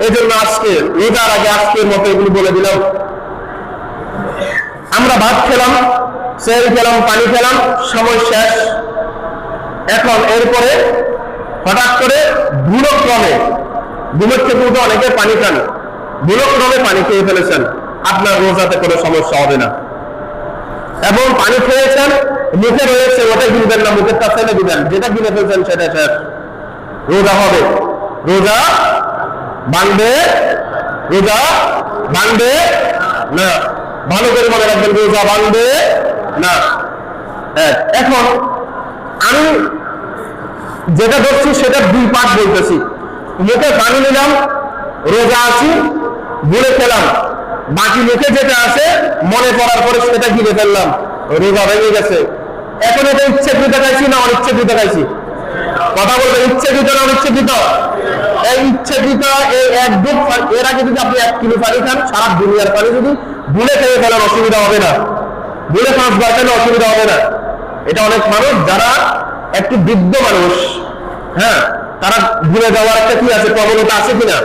এই জন্য আজকে রোজার আগে আজকের মতো এগুলো বলে দিলাম। আমরা ভাত খেলাম, সেহরি খেলাম, পানি খেলাম, সময় শেষ। এখন এরপরে হঠাৎ করে ভুলক্রমে, ঘুমের থেকে উঠে অনেকে পানি খান, ভুলক্রমে পানি খেয়ে ফেলেছেন, আপনার রোজাতে কোনো সমস্যা হবে না। এবং পানি খেয়েছেন, মুখে রয়েছে, ওটা গিলবেন না, মুখের তা ফেলে দিবেন, যেটা গিলে ফেলছেন সেটা শেষ, রোজা হবে। রোজা ভাঙবে, রোজা ভাঙবে না। ভালো করে মনে রাখবেন, রোজা ভাঙবে না। এখন আমি যেটা ধরছি সেটা 2 পার্ট বলতেছি। মুখে পানি নিলাম, রোজা আছি, ভুলে খেলাম, বাকি মুখে যেটা আছে মনে পড়ার পরে সেটা গিলে ফেললাম, রোজা ভেঙে গেছে। এখন এটা ইচ্ছাকৃত খাইছি না অনিচ্ছাকৃত খাইছি? কথা বলবেন, ইচ্ছাকৃত না অনিচ্ছাকৃত? এই ইচ্ছাকৃত, এই 1 ডুব, এর আগে যদি আপনি 1 কিলো পানি খান, সারা দুনিয়ার পানি যদি ভুলে খেয়ে ফেলেন, অসুবিধা হবে না। ভুলে 5 বার খেলে অসুবিধা হবে না। এটা অনেক মানুষ যারা একটু বৃদ্ধ মানুষ, হ্যাঁ, তারা ভুলে যাওয়ার একটা কি আছে, প্রবণতা আছে কিনা?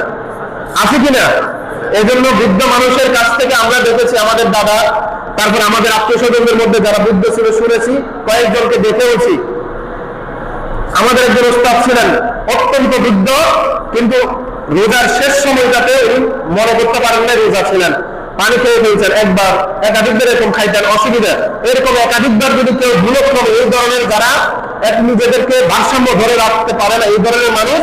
আছে কিনা? এই জন্য বৃদ্ধ মানুষের কাছ থেকে আমরা দেখেছি, আমাদের দাদা, তারপর আমাদের আত্মীয় স্বজনদের মধ্যে যারা বৃদ্ধ ছিল শুনেছি, কয়েকজনকে দেখেওছি। আমাদের একজন ওস্তাদ ছিলেন, অত্যন্ত বৃদ্ধ, কিন্তু রোজার শেষ সময়টাতে মনে করতে পারেন না রোজা ছিলেন, পানি খেয়ে ফেলছেন। একবার, একাধিকবার এরকম খাইতেন, অসুবিধা। এরকম একাধিকবার যদি কেউ ভুলক্রমে, এই ধরনের যারা নিজেদেরকে ভারসাম্য ধরে রাখতে পারে না, এই ধরনের মানুষ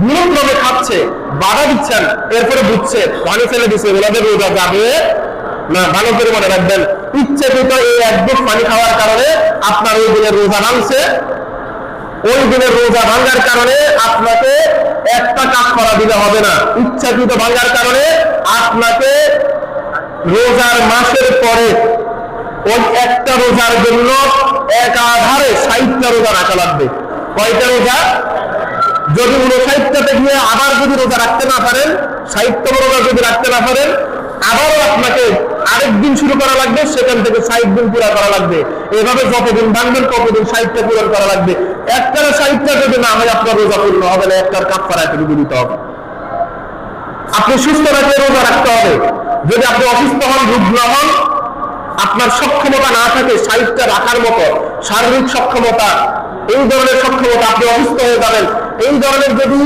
ভুলক্রমে খাচ্ছে, বাধা দিচ্ছেন, এরপরে বুঝছে পানি ফেলে দিচ্ছে, ওনাদের রোজা যাবে না। ভালো করে মনে রাখবেন, ইচ্ছাকৃত এই 1 ডুব পানি খাওয়ার কারণে আপনার ওই দিনের রোজা ভাঙছে, ওই দিনের রোজা ভাঙার কারণে আপনাকে একটা কাফারা দিতে হবে না। ইচ্ছাকৃত ভাঙার কারণে আপনাকে রোজার মাসের পরে ওই একটা রোজার জন্য একাধারে 60টা রোজা রাখা লাগবে। কয়টা রোজা? যদি 59টাতে গিয়ে আবার যদি রোজা রাখতে না পারেন, 60তম রোজা যদি রাখতে না পারেন, আবারও আপনাকে আরেকদিন শুরু করা লাগবে, সেখান থেকে 60 দিন পুরা করা লাগবে। এভাবে যতদিন ভাঙবেন ততদিন 60টা পূরণ করা লাগবে। একটার 60টা যদি না হয় আপনার রোজা পূর্ণ হবে না, একটার কাফারা এতটুকু দিতে হবে। আপনি সুস্থ রাখলে রোজা রাখতে হবে। যদি আপনি অসুস্থ হন, রুগ্ন হন, আপনার সক্ষমতা না থাকে 60টা রাখার মতো শারীরিক সক্ষমতা, এই ধরনের সক্ষমতা, আপনি অসুস্থ হয়ে যাবেন, এই ধরনের যদি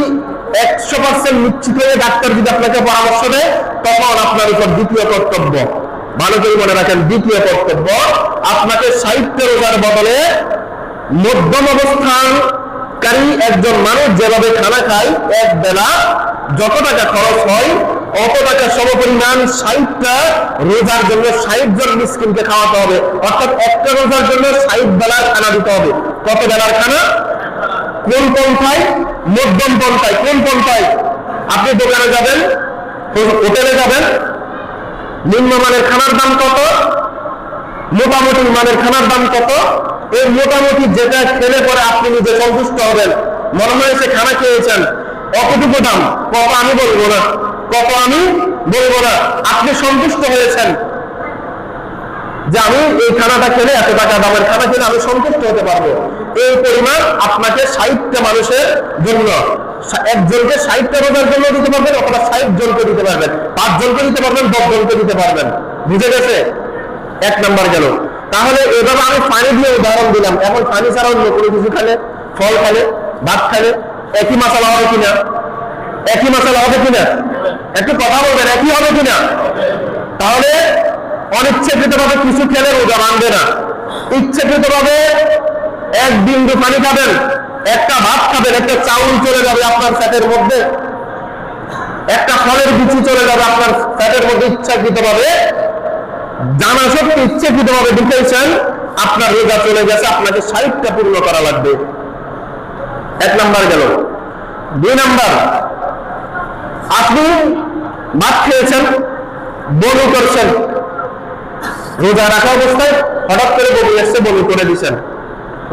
100% নিশ্চিত হয়ে ডাক্তার যদি আপনাকে পরামর্শ দেয়, তখন আপনার উপর দ্বিতীয় কর্তব্য, ভালো করে মনে রাখেন, দ্বিতীয় কর্তব্য আপনাকে 60টা রোজার বদলে মধ্যম অবস্থানকারী একজন মানুষ যেভাবে খানা খায়, এক বেলা যত টাকা খরচ হয় অত টাকা সমপরিমাণ 60টা রোজার জন্য 60 জন মিসকিনকে খাওয়াতে হবে। অর্থাৎ একটা রোজার জন্য 60 বেলার খানা দিতে হবে। কত বেলার খানা? কোন পন্থায়? মধ্যম পন্থায়। কোন পন্থায়? আপনি দোকানে যাবেন, হোটেলে যাবেন, নিম্নমানের খানার দাম কত, মোটামুটি মানের খানার দাম কত, এই মোটামুটি যেটা খেলে পরে আপনি নিজে সন্তুষ্ট হবেন, মনে হয়েছে খানা খেয়েছেন, অতটুকু দাম, কত আমি বলবো না, কত আমি বলবো না, আপনি সন্তুষ্ট হয়েছেন যে আমি এই খানাটা খেলে, এত টাকা দামের খানা খেলে আমি সন্তুষ্ট হতে পারবো, এই পরিমাণ আপনাকে 60টা মানুষের জন্য, একজনকে 60টা রোজার জন্য দিতে পারবেন, অথবা 60 জনকে দিতে পারবেন, 5 জনকে দিতে পারবেন, 10 জনকে দিতে পারবেন। বুঝে গেছে? এক নাম্বার গেল। তাহলে এভাবে আমি পানি দিয়ে উদাহরণ দিলাম। এখন পানি ছাড়া অন্য কোনো কিছু খেলে, ফল খেলে, ভাত খেলে, একই মশলা হবে কিনা? একই মশলা হবে কিনা? একটু কথা বলবেন, একই হবে কিনা? তাহলে অনিচ্ছাকৃত ভাবে কিছু খেলে রোজা ভাঙবে না। ইচ্ছাকৃত ভাবে এক বিন্দু পানি খাবেন, একটা ভাত খাবেন, একটা চাউল চলে যাবে আপনার পেটের মধ্যে, একটা ফলের বিচি চলে যাবে আপনার পেটের মধ্যে, ইচ্ছাকৃত ভাবে জানা সত্ত্বেও ইচ্ছাকৃত ভাবে ঢুকেছেন, আপনার রোজা চলে গেছে, আপনাকে 60টা পূর্ণ করা লাগবে। এক নাম্বার গেল। 2 নাম্বার, আপনি ভাত খেয়েছেন, বমি করছেন, রোজা রাখা অবস্থায় হঠাৎ করে বমি আসছে, বমি করে দিচ্ছেন,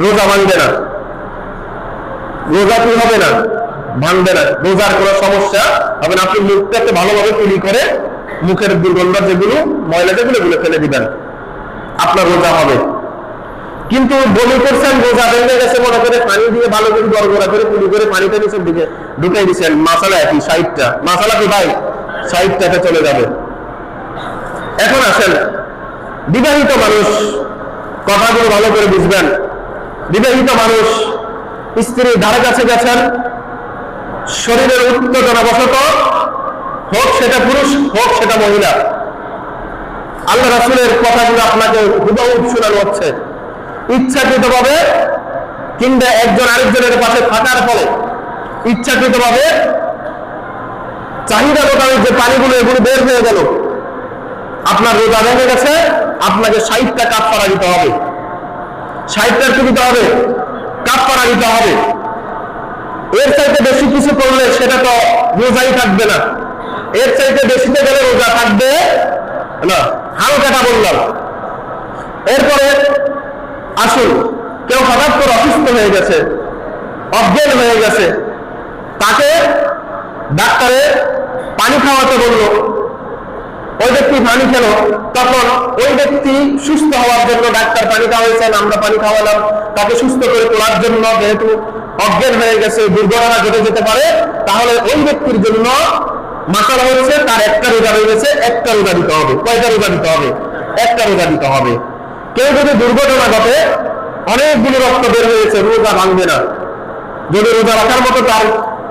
রোজা ভাঙবে না। রোজা কি হবে না? ভাঙবে না। রোজার কোনো সমস্যা হবে না। আপনি মুখটাকে ভালোভাবে তুলি করে মুখের দুর্গন্ধ যেগুলো, ময়লা যেগুলো, এগুলো ফেলে দিবেন, আপনার রোজা হবে। কিন্তু বমি করছেন, রোজা ভেঙে গেছে মনে করে পানি দিয়ে ভালো করে গড়গড়া করে তুলি করে পানিটা নিচের দিকে ঢুকাই দিচ্ছেন, মশলা একই 60টা, মশলা কি ভাই 60টাতে চলে যাবে। এখন আসেন, বিবাহিত মানুষ, কথাগুলো ভালো করে বুঝবেন। বিবাহিত মানুষ স্ত্রীর ধারে কাছে গেছেন, শরীরের উত্তেজনাবশত, হোক সেটা পুরুষ হোক সেটা মহিলা, আল্লাহ রাসূলের কথাগুলো আপনাকে হুবহু শোনানো হচ্ছে, ইচ্ছাকৃতভাবে কিংবা একজন আরেকজনের পাশে থাকার ফলে ইচ্ছাকৃতভাবে চাহিদা মোতাবেক যে পানিগুলো এগুলো বের হয়ে গেল, আপনার রোজা ভেঙে গেছে, আপনাকে 60টা কাফারা দিতে হবে। 60টার কি দিতে হবে? কাফারা দিতে হবে। এর চাইতে বেশি কিছু করলে সেটা তো রোজাই থাকবে না, এর চাইতে বেশিতে গেলে রোজা থাকবে না, হালকাটা বললাম। এরপরে আসুন, কেউ হঠাৎ করে অসুস্থ হয়ে গেছে, অজ্ঞান হয়ে গেছে, তাকে ডাক্তারে পানি খাওয়াতে বললো, ওই ব্যক্তি পানি খেলো, তখন ওই ব্যক্তি সুস্থ হওয়ার জন্য ডাক্তার পানি খাওয়াইছেন, আমরা পানি খাওয়ালাম, তাকে সুস্থ করে তোলার জন্য, যেহেতু অজ্ঞান হয়ে গেছে, দুর্ঘটনা ঘটে যেতে পারে, তাহলে ওই ব্যক্তির জন্য মাসালা হচ্ছে তার একটা রোজা রয়ে গেছে, একটা রোজা দিতে হবে। কয়টা রোজা দিতে হবে? একটা রোজা দিতে হবে। কেউ যদি দুর্ঘটনা ঘটে, অনেকগুলো রক্ত বের হয়েছে, রোজা ভাঙবে না। যদি রোজা রাখার মতো তার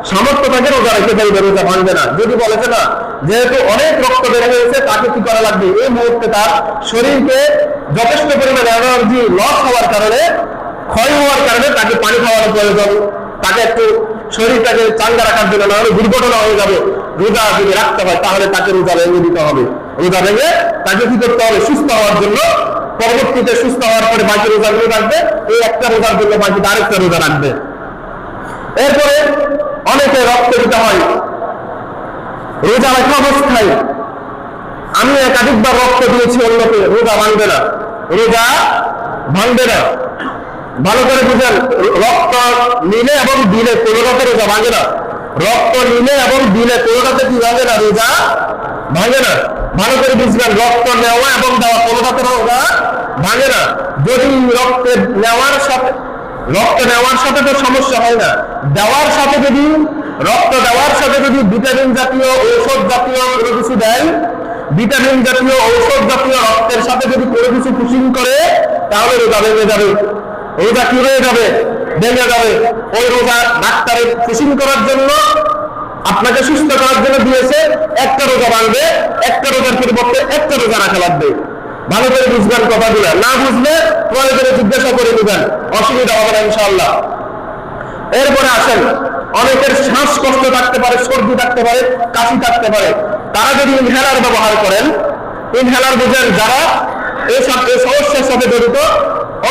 সামর্থ্য থাকে, রোজা রেখে ফেলবে, রোজা ভাঙবে না। যদি বলেছে না যেহেতু অনেক রক্ত বের হয়েছে, তাকে কি করা লাগবে? এই মুহূর্তে তার শরীরকে যথেষ্ট পরিমাণে এনার্জি লস হওয়ার কারণে, ক্ষয় হওয়ার কারণে তাকে পানি খাওয়ানো প্রয়োজন, তাকে একটু শরীরটাকে চাঙ্গা রাখার জন্য, না হলে দুর্ঘটনা হয়ে যাবে। রোজা যদি রাখতে হয় তাহলে তাকে রোজা ভেঙে দিতে হবে। রোজা ভেঙে তাকে কি করতে হবে? সুস্থ হওয়ার জন্য, পরবর্তীতে সুস্থ হওয়ার পরে বাকি রোজাগুলো রাখবে, এই একটা রোজার জন্য বাকি আরেকটা রোজা রাখবে। এরপরে অনেকে রক্ত দিতে হয় রোজা রাখা অবস্থায়। আমি একাধিকবার রক্ত দিয়েছি অন্যকে, রোজা ভাঙবে না, রোজা ভাঙবে না। ভালো করে বুঝেন, রক্ত নিলে এবং দিলে কোনোটাতে রোজা ভাঙে না। রক্ত নিলে এবং দিলে কোনোটাতে কি ভাঙে না? রোজা ভাঙে না। ভালো করে বুঝবেন, রক্ত নেওয়া এবং দেওয়া কোনোটাতে রোজা ভাঙে না। যদি রক্ত নেওয়ার সাথে তো সমস্যা হয় না, দেওয়ার সাথে যদি রক্ত দেওয়ার সাথে যদি ভিটামিন জাতীয় ঔষধ জাতীয় কোনো কিছু দেয়, ভিটামিন জাতীয় ঔষধ জাতীয় রক্তের সাথে যদি কোনো কিছু পুষিং করে, তাহলে রোজা ভেঙে যাবে। রোজা কি হয়ে যাবে? ভেঙে যাবে। ওই রোজা ডাক্তারের পুষিং করার জন্য, আপনাকে সুস্থ করার জন্য দিয়েছে, একটা রোজা ভাঙবে, একটা রোজার পরিবর্তে একটা রোজা রাখা লাগবে। ভালো করে বুঝবেন কথাগুলো, না বুঝলে প্রয়োজনে জিজ্ঞাসা করে নেবেন, অসুবিধা হবে না ইনশাআল্লাহ। এরপরে আসেন, অনেকের শ্বাসকষ্ট থাকতে পারে, সর্দি থাকতে পারে, কাশি থাকতে পারে। তারা যদি ইনহেলার ব্যবহার করেন, ইনহেলার বুঝেন যারা এই সমস্যার সাথে জড়িত,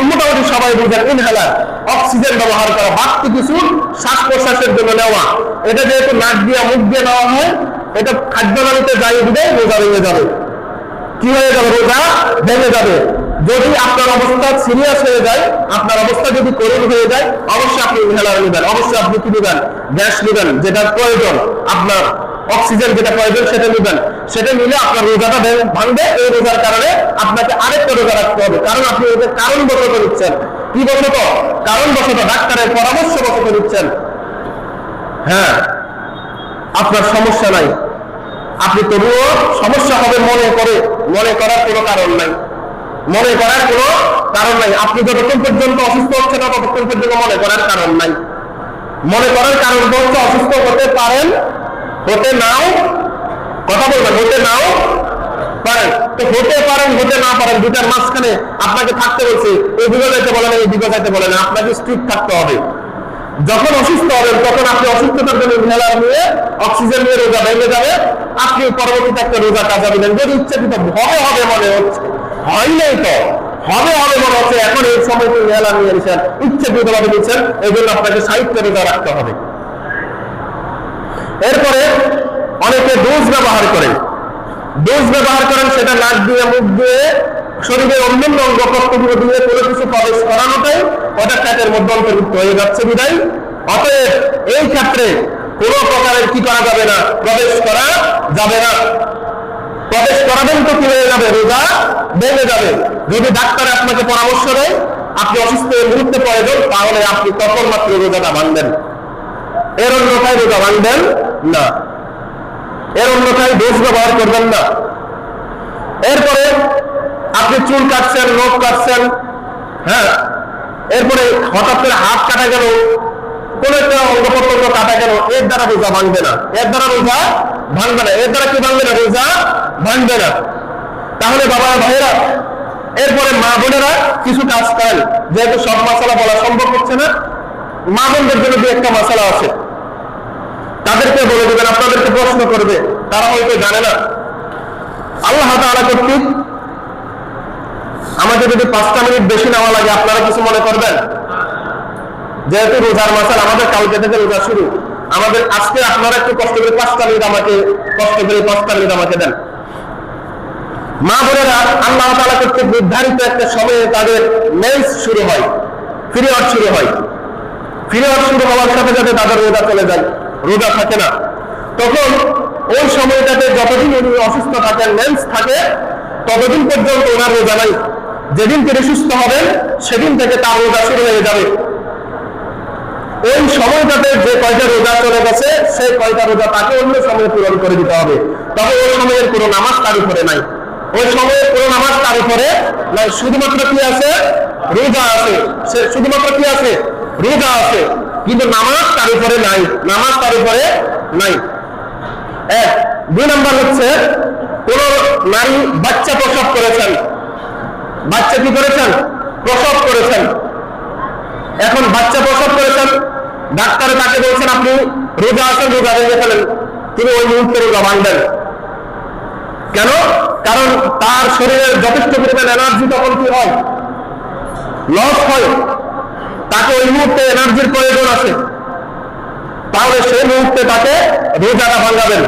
মোটামুটি সবাই বুঝেন ইনহেলার, অক্সিজেন ব্যবহার করা, বাড়তি কিছু শ্বাস প্রশ্বাসের জন্য নেওয়া। এটা যেহেতু নাক দিয়ে মুখ দিয়ে নেওয়া হয়, এটা খাদ্যনালীতে যাই দিলে রোজা ভেঙে যাবে। কি হয়ে যাবে? রোজা ভেঙে যাবে। যদি আপনার অবস্থা সিরিয়াস হয়ে যায়, আপনার অবস্থা যদি করুণ হয়ে যায়, অবশ্যই আপনি ইনহেলার নেবেন, অবশ্যই আপনি কি নেবেন? গ্যাস নেবেন, যেটা প্রয়োজন, আপনার অক্সিজেন যেটা প্রয়োজন সেটা নেবেন। সেটা নিলে আপনার রোজাটা ভাঙবে। এই রোজার কারণে আপনাকে আরেকটা রোজা রাখতে হবে, কারণ আপনি ওদের কারণবশত নিচ্ছেন। কি বশত? কারণবশত, ডাক্তারের পরামর্শ বশত নিচ্ছেন। হ্যাঁ, আপনার সমস্যা নাই, আপনি তবুও সমস্যা হবে মনে করার কোনো কারণ নাই, মনে করার কোনো কারণ নাই। আপনি যতক্ষণ পর্যন্ত অসুস্থ হচ্ছে না, ততক্ষণ পর্যন্ত মনে করার কারণ নাই। মনে করার কারণ হচ্ছে অসুস্থ হতে পারেন, হতে নাও, কথা বলবেন, হতে নাও পারেন। তো হতে পারেন, হতে না পারেন, দুটার মাঝখানে আপনাকে থাকতে বলছে। এই দিকে যাইতে বলে না, এই দিকে যাইতে বলে না, আপনাকে স্ট্রিক্ট থাকতে হবে। যখন অসুস্থ হবেন, তখন আপনি অসুস্থতার জন্য ইনহেলার নিয়ে, অক্সিজেন নিয়ে রোজা ভেঙে যাবে। আপনি পরবর্তীতে একটা রোজা কাজা দিলেন, যদি ইচ্ছাকৃত হবে মনে হচ্ছে, হয় নাই তো হবে মনে হচ্ছে, এখন এই সময় ইনহেলার নিয়ে নিচ্ছেন, ইচ্ছাকৃত ভাবে নিচ্ছেন, এই জন্য আপনাকে সাহিত্য রোজা রাখতে হবে। এরপরে অনেকে ডোজ ব্যবহার করেন, সেটা নাক দিয়ে মুখ দিয়ে শরীরের অন্যান্য অঙ্গ প্রত্যঙ্গ দিয়ে কোনো কিছু প্রবেশ করানোটাই ওটা পেটের মধ্যে অন্তর্ভুক্ত হয়ে যাচ্ছে বিদায়। অতএব এই ক্ষেত্রে কোনো প্রকারের কি করা যাবে না? প্রবেশ করা যাবে না। প্রবেশ করাবেন তো কি হয়ে যাবে? রোজা ভেঙে যাবে। যদি ডাক্তার আপনাকে পরামর্শ দেয়, আপনি অসুস্থ মুহূর্তে প্রয়োজন, তাহলে আপনি তখন মাত্র রোজাটা ভাঙবেন, এর অন্যথায় রোজা ভাঙবেন না, এর অন্যথায় ডোজ ব্যবহার করবেন না। এরপরে আপনি চুল কাটছেন, নখ কাটছেন, হ্যাঁ, এরপরে হঠাৎ করে হাত কাটা গেল, কোন একটা অঙ্গ প্রত্যঙ্গ কাটা গেল, এর দ্বারা রোজা ভাঙবে না, এর দ্বারা রোজা ভাঙবে না, এর দ্বারা কি ভাঙবে না? রোজা ভাঙবে না। তাহলে বাবা ভাইয়েরা, এরপরে মা বোনেরা কিছু কাজ করেন, যেহেতু সব মশলা বলা সম্ভব হচ্ছে না, মা বোনদের জন্য দু একটা মশলা আছে, তাদেরকে বলে দেবেন, আপনাদেরকে প্রশ্ন করবে, তারা হয়তো জানে না। আল্লাহ তাআলা কর্তৃক আমাদের যদি 5টা মিনিট বেশি নেওয়া লাগে, আপনারা কিছু মনে করবেন? যেহেতু রোজার মাসাল, আমাদের কালকে থেকে রোজা শুরু, আমাদের আজকে আপনারা একটু কষ্ট করে 5টা মিনিট আমাকে দেন। মা বোনেরা, আল্লাহ তাআলা কর্তৃক নির্ধারিত একটা সময়ে তাদের মেন্স শুরু হয়, পিরিয়ড শুরু হয়। পিরিয়ড শুরু হওয়ার সাথে সাথে তাদের রোজা চলে যায়, রোজা থাকে না। তখন ওই সময়টাতে যতদিন উনি অসুস্থ থাকেন, মেন্স থাকে, ততদিন পর্যন্ত ওনার রোজা নাই। যেদিন তিনি সুস্থ হবেন, সেদিন থেকে তার রোজা শুরু হয়ে যাবে। ওই সময়টাতে যে কয়টা রোজা চলে গেছে, সেই কয়টা রোজা তাকে অন্য সময়ে পূরণ করে দিতে হবে। তবে ওই সময়ের কোনো নামাজ তার উপরে নাই, ওই সময়ের কোনো নামাজ তার উপরে নাই। শুধুমাত্র কি আছে? রোজা আছে। সে শুধুমাত্র কি আছে? রোজা আছে, কিন্তু নামাজ তার উপরে নাই, নামাজ তার উপরে নাই। 2 নম্বর হচ্ছে, কোন নারী বাচ্চা প্রসব করেছেন, বাচ্চা কি করেছেন? প্রসব করেছেন। এখন বাচ্চা প্রসব করেছেন, ডাক্তার তাকে বলছেন আপনি রোজা আছেন, রোজা ভেঙে ফেলেন, তিনি ওই মুহূর্তে রোজা ভাঙবেন। কেন? কারণ তার শরীরের যথেষ্ট পরিমাণ এনার্জি তখন কি হয়? লস হয়। তাকে ওই মুহূর্তে এনার্জির প্রয়োজন আছে। তাহলে সেই মুহূর্তে তাকে রোজাটা ভাঙাবেন।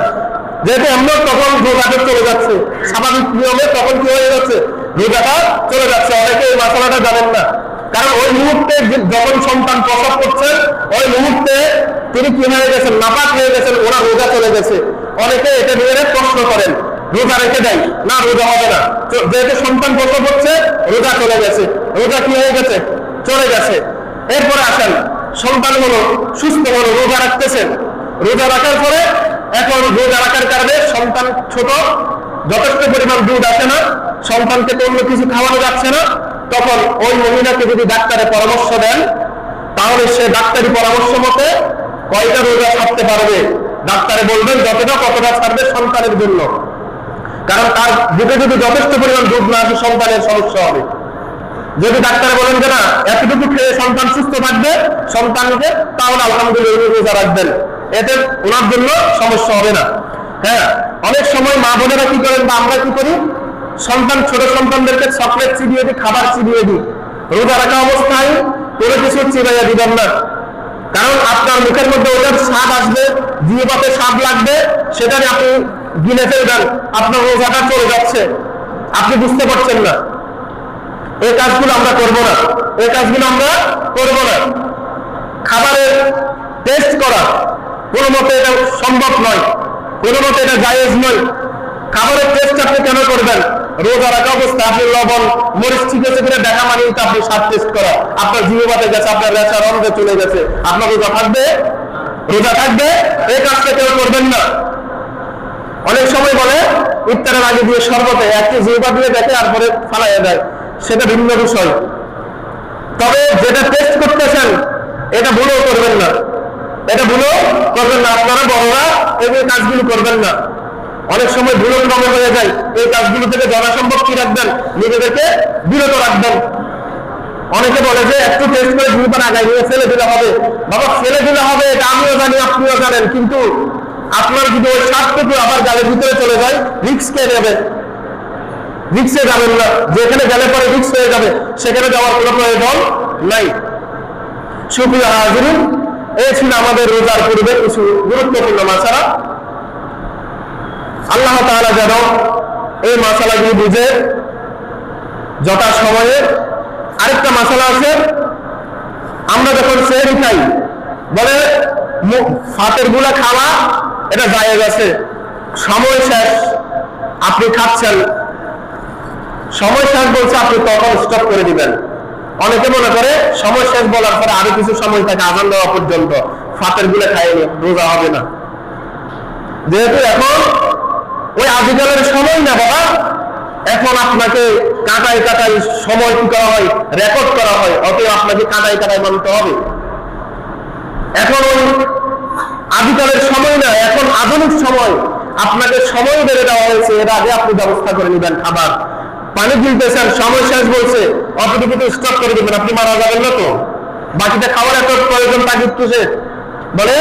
যেহেতু এমন তখন রোজাটা চলে যাচ্ছে, স্বাভাবিক নিয়মে তখন কি হয়ে যাচ্ছে, রোজাটা চলে যাচ্ছে। অনেকে এই মশলাটা জানেন না, কারণ ওই মুহূর্তে যখন সন্তান প্রসব করছেন ওই মুহূর্তে তিনি কি হয়ে গেছেন, নাপাক হয়ে গেছেন, ওরা রোজা চলে গেছে। অনেকে এটা নিয়ে প্রশ্ন করেন, রোজা রেখে দেয় না, রোজা হবে না। যেহেতু সন্তান প্রসব হচ্ছে রোজা চলে গেছে, রোজা কি হয়ে গেছে, চলে গেছে। এরপরে আসেন, সন্তান হলো সুস্থ হলো, রোজা রাখতেছেন, রোজা রাখার পরে এখন রোজা রাখার কারণে সন্তান ছোট, যথেষ্ট পরিমাণ দুধ আসে না, সন্তানকে তো অন্য কিছু খাওয়ানো যাচ্ছে না, তখন ওই মহিলাকে যদি ডাক্তারের পরামর্শ দেন তাহলে সে ডাক্তারি পরামর্শ মতে কয়টা রোজা ছাড়তে পারবে, ডাক্তারে বলবেন যতটা কতটা ছাড়বে সন্তানের জন্য। কারণ তার বুকে যদি যথেষ্ট পরিমাণ দুধ না আসে সন্তানের সমস্যা হবে। যদি ডাক্তার বলেন যে না এতটুকু খেয়ে সন্তান সুস্থ থাকবে সন্তানকে, তাহলে আলহামদুলিল্লাহ রোজা রাখবেন, এতে ওনার জন্য সমস্যা হবে না। হ্যাঁ, অনেক সময় মা বোনেরা কি করেন বা আমরা কি করি, সন্তান ছোট সন্তানদেরকে চকলেট চিবিয়ে দিই, খাবার চিবিয়ে দিই। রোজা রাখা অবস্থায় কোনো কিছু চিবাইয়া দিবেন না, কারণ আপনার মুখের মধ্যে ওটার স্বাদ আসবে, জিহ্বাতে স্বাদ লাগবে, সেটা আপনি গিলে ফেলবেন, আপনার রোজাটা চলে যাচ্ছে, আপনি বুঝতে পারছেন না। এই কাজগুলো আমরা করবো না, এই কাজগুলো আমরা করবো না। খাবারের টেস্ট করা কোনো মতে এটা সম্ভব নয়, কোনো মতে এটা জায়েজ নয়। খাবারের টেস্ট আপনি কেন করবেন? রোজা রাখা অবস্থায় আপনি লবণ মরিচ ঠিক আছে কিনা দেখা মানেই তো আপনি স্বাদ টেস্ট করা, আপনার জিহ্বাতে গেছে, আপনার রেচা রন্ধে চলে গেছে, আপনার রোজা থাকবে? রোজা থাকবে? এই কাজটা কেউ করবেন না। অনেক সময় বলে ইফতারের আগে দিয়ে শরবতে একটি জিহ্বা দিয়ে দেখে আর পরে ফালাইয়া দেয়, সেটা ভিন্ন বিষয়। তবে যেটা টেস্ট করতেছেন এটা ভুলও করবেন না, এটা ভুলও করবেন না। আপনারা বড়রা এই কাজগুলো করবেন না। অনেক সময় ভুলও ক্রমে হয়ে যায়, এই কাজগুলো থেকে যথাসম্ভব কি রাখবেন, নিজেদেরকে বিরত রাখবেন। অনেকে বলে যে একটু টেস্ট করে জিহ্বার আগায় নিয়ে ফেলে দিলে হবে। বাবা, ফেলে দিলে হবে এটা আমিও জানি, আপনিও জানেন, কিন্তু আপনার যদি ওই স্বাদটুকু আবার গালের ভিতরে চলে যায় রিস্ক কে নেবে? রিক্সে যাবেন না, যেখানে গেলে পরে রিক্স হয়ে যাবে সেখানে যাওয়ার কোনো প্রয়োজন নাই। সুপ্রিয় হাজিরিন, এই ছিল আমাদের রোজার পূর্বে কিছু গুরুত্বপূর্ণ মাসালা। আল্লাহ তাআলা যেন এই মাসালাগুলি বুঝে যথা সময়ে। আরেকটা মাসালা আছে, আমরা যখন সেহরি খাই বলে ফাতের গুলা খাওয়া এটা জায়েজ আছে, সময় শেষ, আপনি খাচ্ছেন, সময় শেষ বলছে আপনি তখন স্টপ করে দিবেন। অনেকে মনে করে সময় শেষ বলার পরে আরো কিছু সময় থাকে আজান দেওয়া পর্যন্ত, ফাতের গুলা খাইনি, রোজা হবে না। যেহেতু এখন ওই আদিকালের সময় না বাবা, এখন আপনাকে কাটাই কাটাই সময় কি করা হয়, রেকর্ড করা হয়, অতএব আপনাকে কাটাই কাটাই মানতে হবে। এখন ওই আদিকালের সময় না, এখন আধুনিক সময়, আপনাকে সময় বেড়ে দেওয়া হয়েছে, এর আগে আপনি ব্যবস্থা করে নেবেন। খাবার পানি গিলতেছেন, সময় শেষ বলছে, অতটুকু তো স্টপ করে দিবেন, আপনি মারা যাবেন না তো। বাকিটা খাবার এত প্রয়োজন তাকে বলে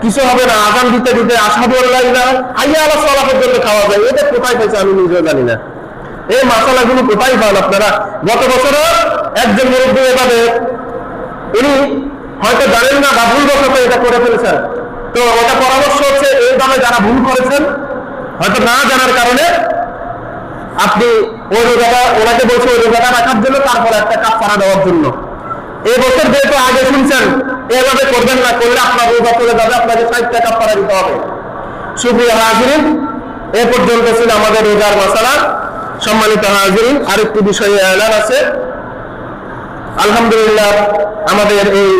কিছু হবে না, আজান দিতে দিতে আসাদু আল্লাহ ইলাহা হাইয়া আলা সালাহ পর্যন্ত খাওয়া যায়। এটা কোথায় পাইছে আমি নিজেও জানি না, এই মাসালাগুলো কোথায় পান আপনারা? গত বছর একজন মুরব্বী এভাবে, উনি হয়তো জানেন না বা ভুলবশত এটা করে ফেলেছেন, তো ওটা পরামর্শ হচ্ছে এইভাবে যারা ভুল করেছেন হয়তো না জানার কারণে আপনি ওই রোজাটা, ওনাকে বলছে ওই রোজাটা রাখার জন্য, তারপরে একটা কাফারা দেওয়ার জন্য। এই বছর যেহেতু আগে শুনছেন, এভাবে করবেন না, করলে আপনার রোজা চলে যাবে, আপনাকে 60 টাকা কাফারা দিতে হবে। সুপ্রিয় হাজিরিন, এ পর্যন্ত ছিল আমাদের রোজার মাসালা। সম্মানিত হাজিরিন, আরেকটি বিষয়ে এলান আছে। আলহামদুলিল্লাহ, আমাদের এই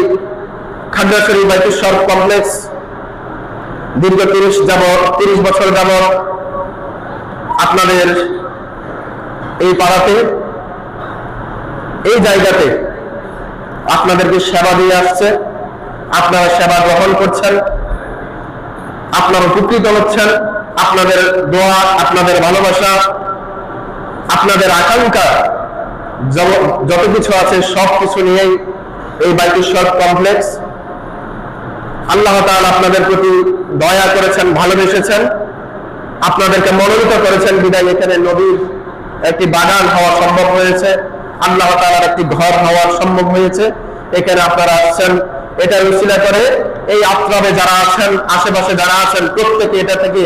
খাগড়াছড়ি বাইতুল শরফ কমপ্লেক্স দীর্ঘ 30 বছর যাবত আপনাদের এই পাড়াতে, এই জায়গাতে আপনাদেরকে সেবা দিয়ে আসছে। আপনারা সেবা গ্রহণ করছেন, আপনারা উপকৃত হচ্ছেন। আপনাদের দোয়া, আপনাদের ভালোবাসা, আপনাদের আকাঙ্ক্ষা, যত কিছু আছে সব কিছু নিয়েই এই বাইতুল শরফ কমপ্লেক্স। আল্লাহ তাআলা আপনাদের প্রতি দয়া করেছেন, ভালোবেসেছেন, আপনাদেরকে মনোনীত করেছেন বিদায় এখানে নবীর একটি বাগান হওয়া সম্ভব হয়েছে, আল্লাহ তাআলার একটি ঘর হওয়া সম্ভব হয়েছে। এখানে আপনারা আসছেন, এটার উসিলা করে এই আত্রাবে যারা আছেন, আশেপাশে যারা আছেন, প্রত্যেকে এটা থেকে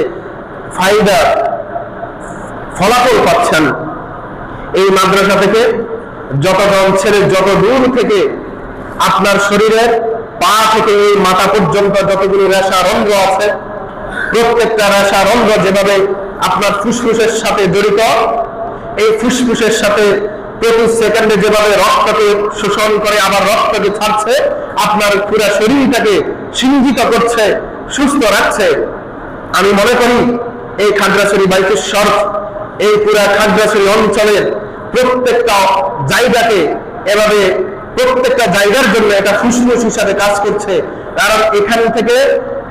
ফায়দা ফলাফল পাচ্ছেন। এই মাদ্রাসা থেকে যতজন ছেলে যত দূর থেকে আপনার শরীরের পা থেকে এই মাথা পর্যন্ত যতগুলো রেশা রন্ধ্র আছে, প্রত্যেকটা রেশা রন্ধ্র যেভাবে আপনার ফুসফুসের সাথে জড়িত, এই ফুসফুসের সাথে প্রতি সেকেন্ডে যেভাবে রক্তকে শোষণ করে আবার রক্তকে ছাড়ছে, আপনার পুরা শরীরটাকে সিঞ্জিত করছে, সুস্থ রাখছে। আমি মনে করি এই খাগড়াছড়ি বাইতুস শরফ, এই পুরা খাগড়াছড়ি অঞ্চলের প্রত্যেকটা জায়গাকে এভাবে প্রত্যেকটা জায়গার জন্য এটা ফুসফুস হিসাবে কাজ করছে। কারণ এখান থেকে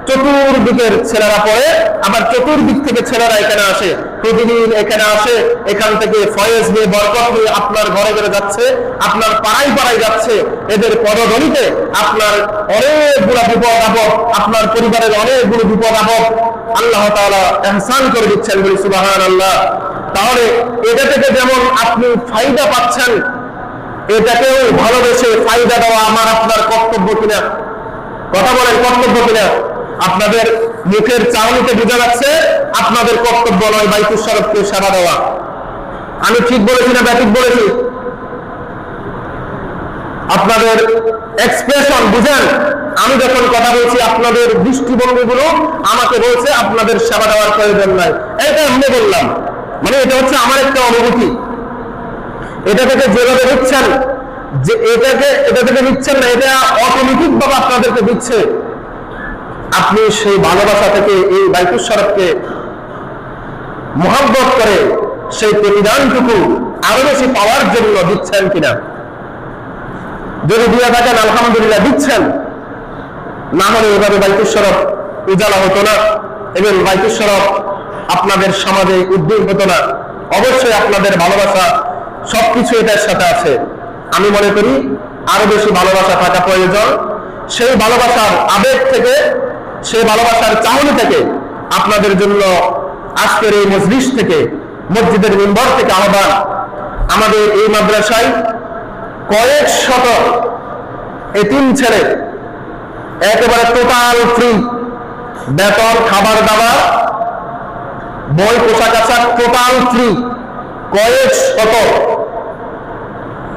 চতুর্দিকের ছেলেরা পড়ে, আবার চতুর্দিক থেকে ছেলেরা এখানে আসে, প্রতিদিন এখানে আসে। এখান থেকে ফয়েজ নিয়ে, বরকত নিয়ে আপনার ঘরে ঘরে যাচ্ছে, আপনার পাড়ায় পাড়ায় যাচ্ছে। এদের পদধ্বনিতে আপনার অনেকগুলো বিপদ আপদ, আপনার পরিবারের অনেকগুলো বিপদ আপদ আল্লাহ তাআলা ইহসান করে দিচ্ছেন, বলি সুবহানাল্লাহ। তাহলে এটা থেকে যেমন আপনি ফায়দা পাচ্ছেন, এটাকেও ভালোবেসে ফায়দা দেওয়া আমার আপনার কর্তব্য কিনা? কথা বলেন, কর্তব্য কিনা? আপনাদের মুখের চাউনিতে বোঝা যাচ্ছে আপনাদের কর্তব্য নয় বাইতুস শরফকে সেবা দেওয়া। আমি ঠিক বলেছি না ব্যাঠিক বলেছি? আপনাদের এক্সপ্রেশন বুঝেন। আমি যখন কথা বলছি আপনাদের দৃষ্টিভঙ্গিগুলো আমাকে বলছে আপনাদের সেবা দেওয়ার প্রয়োজন নাই। এটা আমি বললাম, মানে এটা হচ্ছে আমার একটা অনুভূতি। এটা থেকে যেভাবে দিচ্ছেন, যে এটা থেকে দিচ্ছেন না, এটা অটোমেটিক ভাবে আপনাদেরকে দিচ্ছে। আপনি সেই ভালোবাসা থেকে এই বাইতুস শরফকে মুহাব্বত করে সেই প্রতিদানটুকু আরো বেশি পাওয়ার জন্য দিচ্ছেন কিনা? যদি দিয়ে থাকেন আলহামদুলিল্লাহ দিচ্ছেন, না হলে এভাবে বাইতুস শরফ উজালা হতো না এবং বাইতুস শরফ আপনাদের সমাজে উদ্যোগ হতো না। অবশ্যই আপনাদের ভালোবাসা সবকিছু এটার সাথে আছে। আমি মনে করি আরো বেশি ভালোবাসা থাকা প্রয়োজন। সেই ভালোবাসার আবেগ থেকে, সেই ভালোবাসার চাহনি থেকে আপনাদের জন্য আজকের এই মজলিস থেকে, মসজিদের মিম্বর থেকে আহ্বান। আমাদের এই মাদ্রাসায় কয়েক শত এতিম ছেলে একেবারে টোটাল ফ্রি, বেতন, খাবার দাবার, বই, পোশাক আশাক টোটাল ফ্রি, কয়েক শত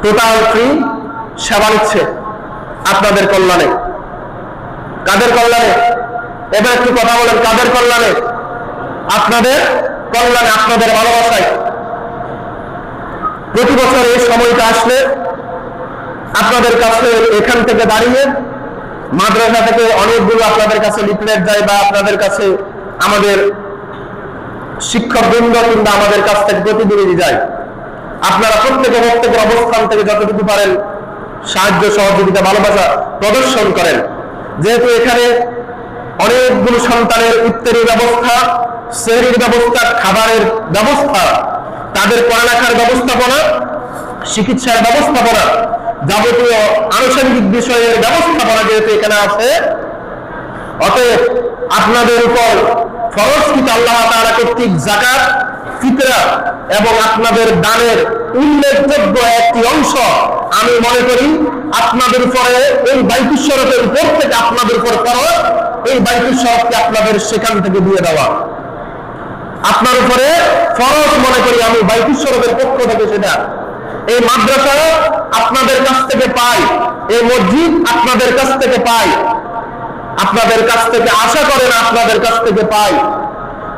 টোটাল ফ্রি সেবা নিচ্ছে আপনাদের কল্যাণে। কাদের কল্যাণে? এবার একটু কথা বলেন, কাদের কল্যাণে? আপনাদের কল্যাণে, আপনাদের ভালোবাসায়। প্রতি বছর এই সময়টা আসলে আপনাদের কাছে এখান থেকে দাঁড়িয়ে মাদ্রাসা থেকে অনেকগুলো আপনাদের কাছে লিফলেট যায়, বা আপনাদের কাছে আমাদের শিক্ষকবৃন্দ কিংবা আমাদের কাছ থেকে প্রতিনিধি যায়। আপনারা প্রত্যেকের অবস্থান থেকে যতটুকু পারেন সাহায্য, সহযোগিতা, ভালোবাসা প্রদর্শন করেন। যেহেতু এখানে অনেকগুলো সন্তানের ইফতারির ব্যবস্থা, সেহরির ব্যবস্থা, খাবারের ব্যবস্থা, তাদের পড়ালেখার ব্যবস্থাপনা, চিকিৎসার ব্যবস্থাপনা, যাবতীয় আনুষঙ্গিক বিষয়ের ব্যবস্থাপনা যেহেতু এখানে আছে, অতএব আপনাদের উপর ফরজকৃত আল্লাহ তাআলা কর্তৃক যাকাত, ফিতরা এবং আপনাদের দানের উল্লেখযোগ্য একটি অংশ আমি মনে করি আপনাদের উপরে এই বাইতুস শরফের উপর থেকে আপনাদের উপর ফরজ, এই বাইতুস শরফকে আপনাদের সেখান থেকে দিয়ে দেওয়া আপনার উপরে ফরজ মনে করি আমি বাইতুস শরফের পক্ষ থেকে। সেটা এই মাদ্রাসা আপনাদের কাছ থেকে পাই, এই মসজিদ আপনাদের কাছ থেকে পাই, আপনাদের কাছ থেকে আশা করেন আপনাদের কাছ থেকে পাই।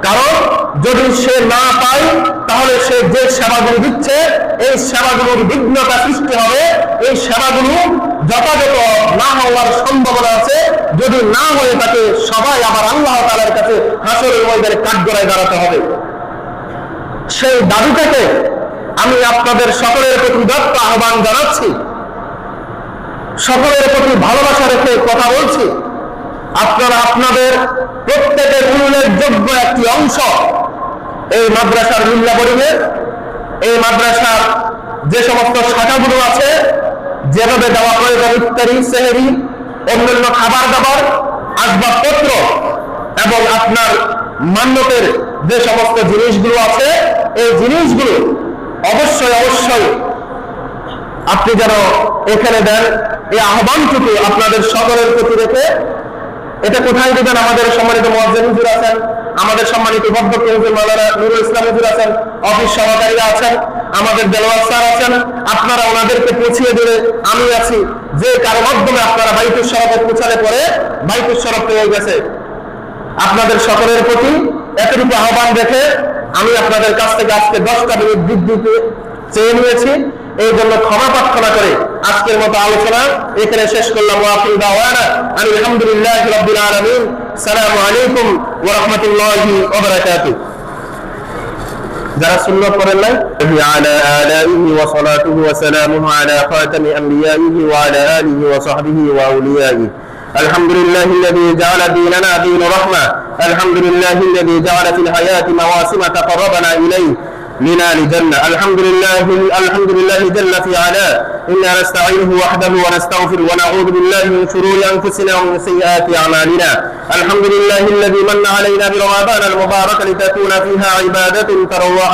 কারণ যদি সে না পায় তাহলে সে যে সেবাগুলো দিচ্ছে এই সেবাগুলোর বিঘ্নতা সৃষ্টি হবে, এই সেবাগুলো যথাযথ না হওয়ার সম্ভাবনা আছে। যদি না হয়ে থাকে সবাই আবার আল্লাহ তাআলার কাছে হাসরের ময়দানে কাঠগড়ায় দাঁড়াতে হবে। সেই দাবিটাকে আমি আপনাদের সকলের প্রতি দত্ত আহ্বান জানাচ্ছি, সকলের প্রতি ভালোবাসা রেখে কথা বলছি। আপনারা আপনাদের প্রত্যেকের উল্লেখযোগ্য একটি অংশ এই মাদ্রাসার মিল্লা পরিবেশ, এই মাদ্রাসার যে সমস্ত শাখাগুলো আছে, যেভাবে দেওয়া প্রয়োজন ইফতারি, সেহরি, অন্যান্য খাবার দাবার, আসবাবপত্র এবং আপনার মান্যতের যে সমস্ত জিনিসগুলো আছে, এই জিনিসগুলো অবশ্যই অবশ্যই আপনি যেন এখানে দেন। এই আহ্বানটুকু আপনাদের সকলের প্রতি রেখে এটা কোথায় দিবেন? আমাদের সম্মানিত মুয়াজ্জিন হুজুর আছেন, আমাদের সম্মানিত অধ্যক্ষ হুজুর মাওলানা নুরুল ইসলাম হুজুর আছেন, অফিস সহকারীরা আছেন, আমাদের দেলোয়ার স্যার আছেন, আপনারা ওনাদেরকে পৌঁছিয়ে দিলে আমি আছি, যে কারো মাধ্যমে আপনারা বাইতুল শরফে পৌঁছালে পরে বাইতুল শরফ পেয়ে গেছে। আপনাদের সকলের প্রতি এতটুকু আহ্বান রেখে আমি আপনাদের কাছ থেকে আজকে 10টা মিনিট দিতে চেয়ে নিয়েছি। এই জন্য ক্ষমা প্রার্থনা করে আজকের মতো আলোচনা এখানে শেষ করলাম। ওয়াকিল দাওয়ানা আলহামদুলিল্লাহি রাব্বিল আলামিন। আসসালামু আলাইকুম ওয়া রাহমাতুল্লাহি ওয়া বারাকাতুহু। যারা সুন্নাত পড়েন নাই, আলা আলাইহি ওয়া সালাতুহু ওয়া সালামুহু আলা খাতামি আম্বিয়াইহি ওয়া আলা আলিহি ওয়া সাহবিহি ওয়া আউলিয়াইহি। আলহামদুলিল্লাহি الذي جعل ديننا دين رحمة. الحمد لله الذي جعل في الحياة مواسم تقربنا إليه لنال جنة. الحمد لله جل في علاه. إنا نستعينه وحده ونستغفر ونعوذ بالله من شرور أنفسنا ومن سيئات أعمالنا. الحمد لله الذي من علينا برمضان المبارك لتكون فيها عبادة تروح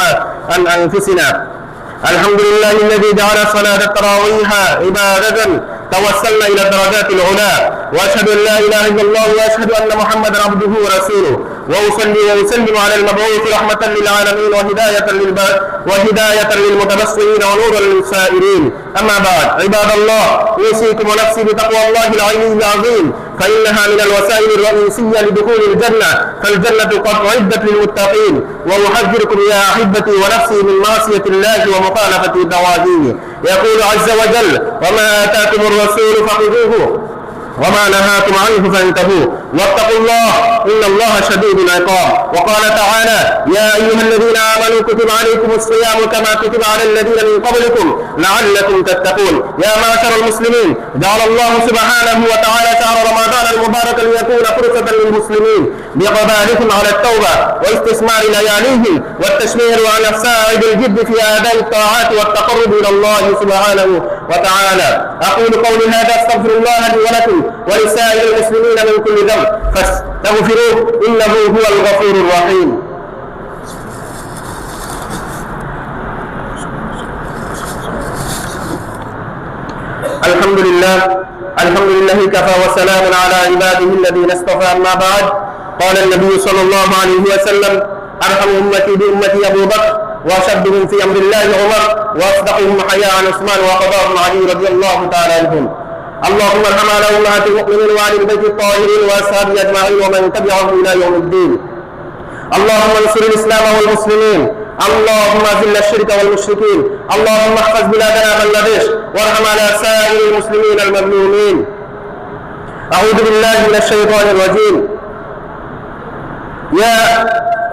عن أنفسنا. الحمد لله الذي جعل صلاة التراويح عبادة توسلنا إلى الدرجات العلى. وأشهد أن لا إله إلا الله وأشهد أن محمدا عبده ورسوله. وأصلي وأسلم على المبعوث رحمة للعالمين وهداية للمتبصرين ونورا للسائرين. أما بعد، عباد الله، أوصيكم ونفسي بتقوى الله العلي العظيم، فإنها من الوسائل الرئيسية لدخول الجنة، فالجنة قد أعدت للمتقين. وأحذركم يا أحبتي ونفسي من معصية الله ومخالفة نواهيه. يقول عز وجل: وما آتاكم الرسول فخذوه وما نهاكم عنه فانتهوا واتقوا الله إن الله شديد العقاب. وقال تعالى: يا أيها الذين آمنوا كتب عليكم الصيام كما كتب على الذين من قبلكم لعلكم تتقون. يا معشر المسلمين، جعل الله سبحانه وتعالى شهر رمضان المبارك ليكون فرصة للمسلمين بإقبالهم على التوبة واستثمار لياليهم والتشمير على الساعد الجد في أداء الطاعات والتقرب إلى الله سبحانه وتعالى. أقول قولي هذا، أستغفر الله لي ولكم ولسائر المسلمين من كل ذنب فاستغفروه إنه هو الغفور الرحيم. الحمد لله كفى وسلام على عباده الذين اصطفى. أما بعد، قال النبي صلى الله عليه وسلم: أرحم أمتي بأمتي أبو بكر، وأشدهم في أمر الله عمر، وأصدقهم حياء عثمان، وقضاهم علي رضي الله تعالى عنهم. اللهم ارحم على أمهات المؤمنين وعلى البيت الطاهرين وأصحابه أجمعين ومن تبعهم إلى يوم الدين. اللهم انصر الإسلام والمسلمين. اللهم أذل الشرك والمشركين. اللهم احفظ بلادنا بنغلاديش، وارحم على سائر المسلمين المظلومين. أعوذ بالله من الشيطان الرجيم. يا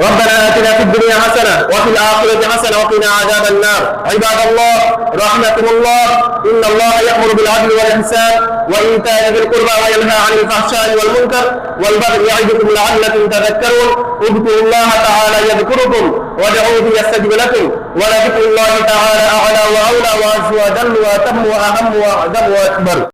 ربنا آتنا في الدنيا حسنة وفي الآخرة حسنة وقنا عذاب النار. عباد الله، رحمكم الله، إن الله يأمر بالعدل والإحسان وإيتاء ذي القربى وينهى عن الفحشاء والمنكر والبغي يعظكم لعلكم تذكرون. اذكروا الله تعالى يذكركم وادعوه يستجب لكم، ولذكر الله تعالى أعلى وأولى وأعز وأجل وأتم وأهم وأعظم وأكبر.